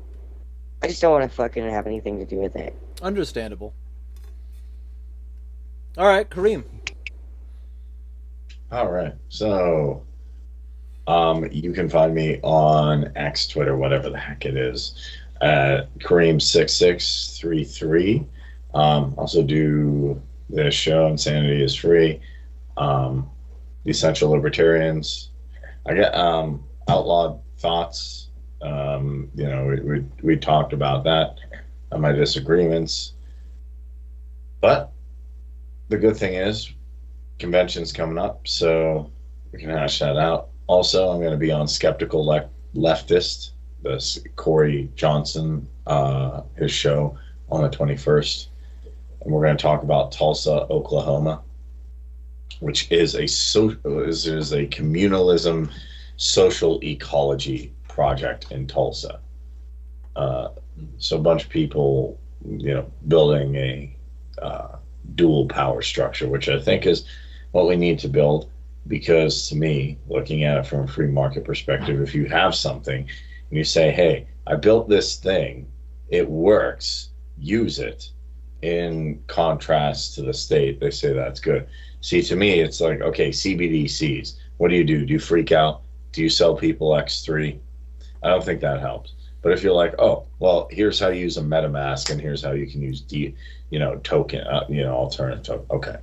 I just don't want to fucking have anything to do with it. Understandable. All right, Kareem. All right. So, you can find me on X, Twitter, whatever the heck it is, at Kareem6633. Also do the show Insanity is Free. The Essential Libertarians. I get Outlawed Thoughts. We talked about that, my disagreements. But the good thing is, convention's coming up, so we can hash that out. Also, I'm going to be on Skeptical Leftist, this Corey Johnson, his show on the 21st. And we're going to talk about Tulsa, Oklahoma, which is a communalism social ecology project in Tulsa. So a bunch of people, building a dual power structure, which I think is what we need to build, because to me, looking at it from a free market perspective, if you have something and you say, hey, I built this thing, it works, use it, in contrast to the state, they say that's good. See, to me, it's like, okay, CBDCs, what do? Do you freak out? Do you sell people X3? I don't think that helps. But if you're like, oh, well, here's how you use a MetaMask, and here's how you can use token, alternative token. Okay.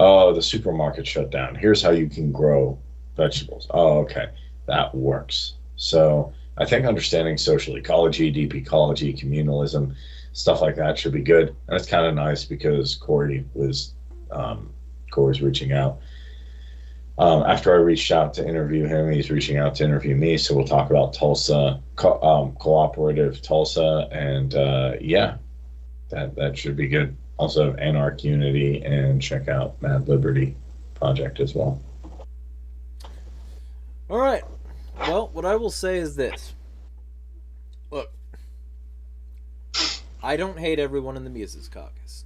Oh, the supermarket shut down. Here's how you can grow vegetables. Oh, okay. That works. So I think understanding social ecology, deep ecology, communalism, stuff like that should be good. And it's kind of nice because Corey's reaching out. After I reached out to interview him, he's reaching out to interview me. So we'll talk about Tulsa, cooperative Tulsa, and that should be good. Also, Anarch Unity, and check out Mad Liberty Project as well. All right. Well, what I will say is this. Look, I don't hate everyone in the Mises Caucus.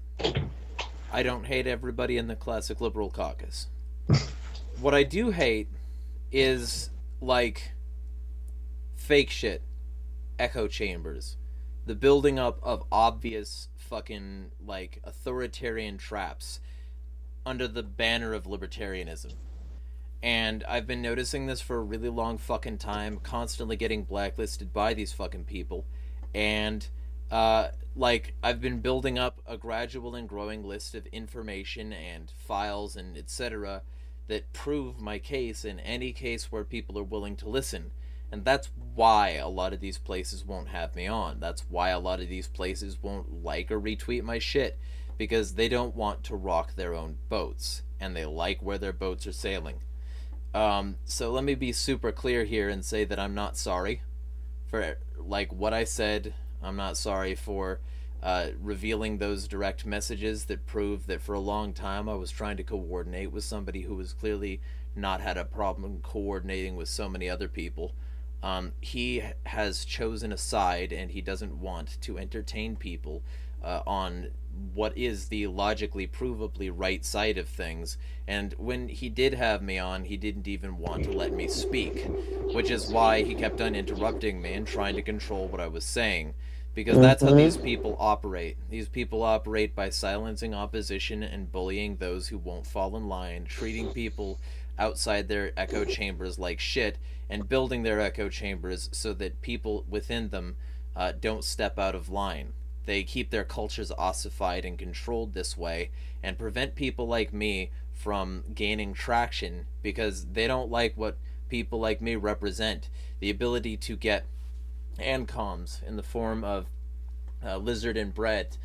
I don't hate everybody in the Classic Liberal Caucus. What I do hate is, fake shit. Echo chambers. The building up of obvious fucking, authoritarian traps under the banner of libertarianism. And I've been noticing this for a really long fucking time, constantly getting blacklisted by these fucking people. And, I've been building up a gradual and growing list of information and files and etc. that prove my case in any case where people are willing to listen. And that's why a lot of these places won't have me on. That's why a lot of these places won't like or retweet my shit. Because they don't want to rock their own boats. And they like where their boats are sailing. So let me be super clear here and say that I'm not sorry for, what I said. I'm not sorry for revealing those direct messages that prove that for a long time I was trying to coordinate with somebody who was clearly not had a problem coordinating with so many other people. He has chosen a side, and he doesn't want to entertain people on what is the logically provably right side of things. And when he did have me on, he didn't even want to let me speak, which is why he kept on interrupting me and trying to control what I was saying. Because that's how these people operate. These people operate by silencing opposition and bullying those who won't fall in line, treating people outside their echo chambers like shit, and building their echo chambers so that people within them don't step out of line. They keep their cultures ossified and controlled this way, and prevent people like me from gaining traction because they don't like what people like me represent. The ability to get ANCOMs in the form of Lizard and Brett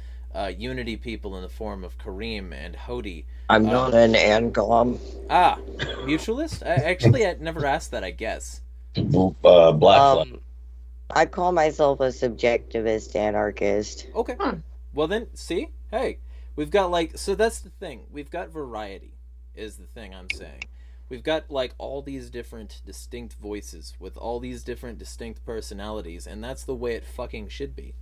Unity people in the form of Kareem and Hody. I'm not an Angom. Ah, mutualist? I never asked that, I guess. Black flag. I call myself a subjectivist anarchist. Okay. Well then, see? Hey, we've got so that's the thing. We've got variety, is the thing I'm saying. We've got all these different distinct voices with all these different distinct personalities, and that's the way it fucking should be.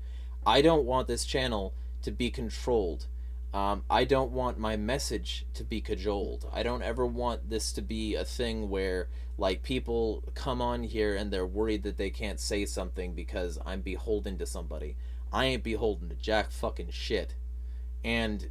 I don't want this channel to be controlled. I don't want my message to be cajoled. I don't ever want this to be a thing where people come on here and they're worried that they can't say something because I'm beholden to somebody. I ain't beholden to jack fucking shit. And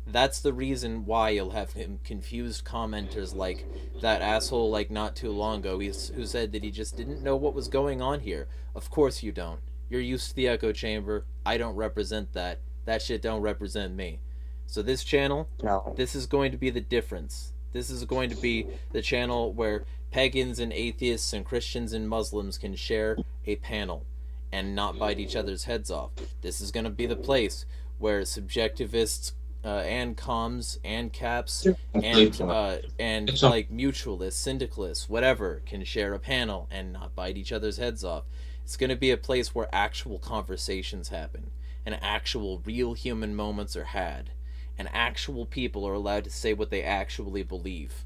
that's the reason why you'll have him confused commenters like that asshole not too long ago who said that he just didn't know what was going on here. Of course you don't. You're used to the echo chamber. I don't represent that. That shit don't represent me. So this channel, No. this is going to be the difference. This is going to be the channel where pagans and atheists and Christians and Muslims can share a panel and not bite each other's heads off. This is going to be the place where subjectivists and comms and caps and mutualists, syndicalists, whatever, can share a panel and not bite each other's heads off. It's going to be a place where actual conversations happen and actual real human moments are had and actual people are allowed to say what they actually believe.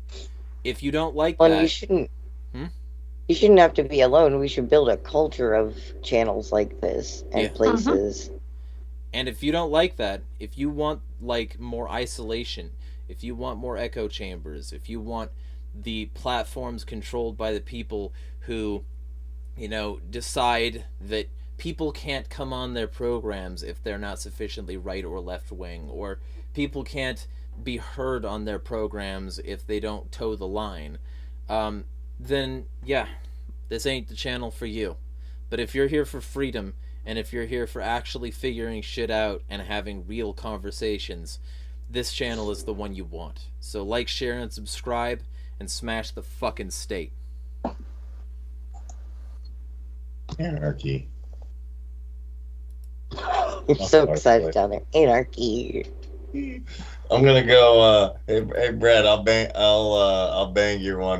If you don't like that, you shouldn't. You shouldn't have to be alone. We should build a culture of channels like this and places. And if you don't like that, if you want more isolation, if you want more echo chambers, if you want the platforms controlled by the people who, decide that people can't come on their programs if they're not sufficiently right or left wing, or people can't be heard on their programs if they don't toe the line, then yeah, this ain't the channel for you. But if you're here for freedom, and if you're here for actually figuring shit out and having real conversations, this channel is the one you want. So like, share, and subscribe, and smash the fucking state. Anarchy. You're so excited down there. Anarchy. I'm gonna go. Hey Brad, I'll bang your one.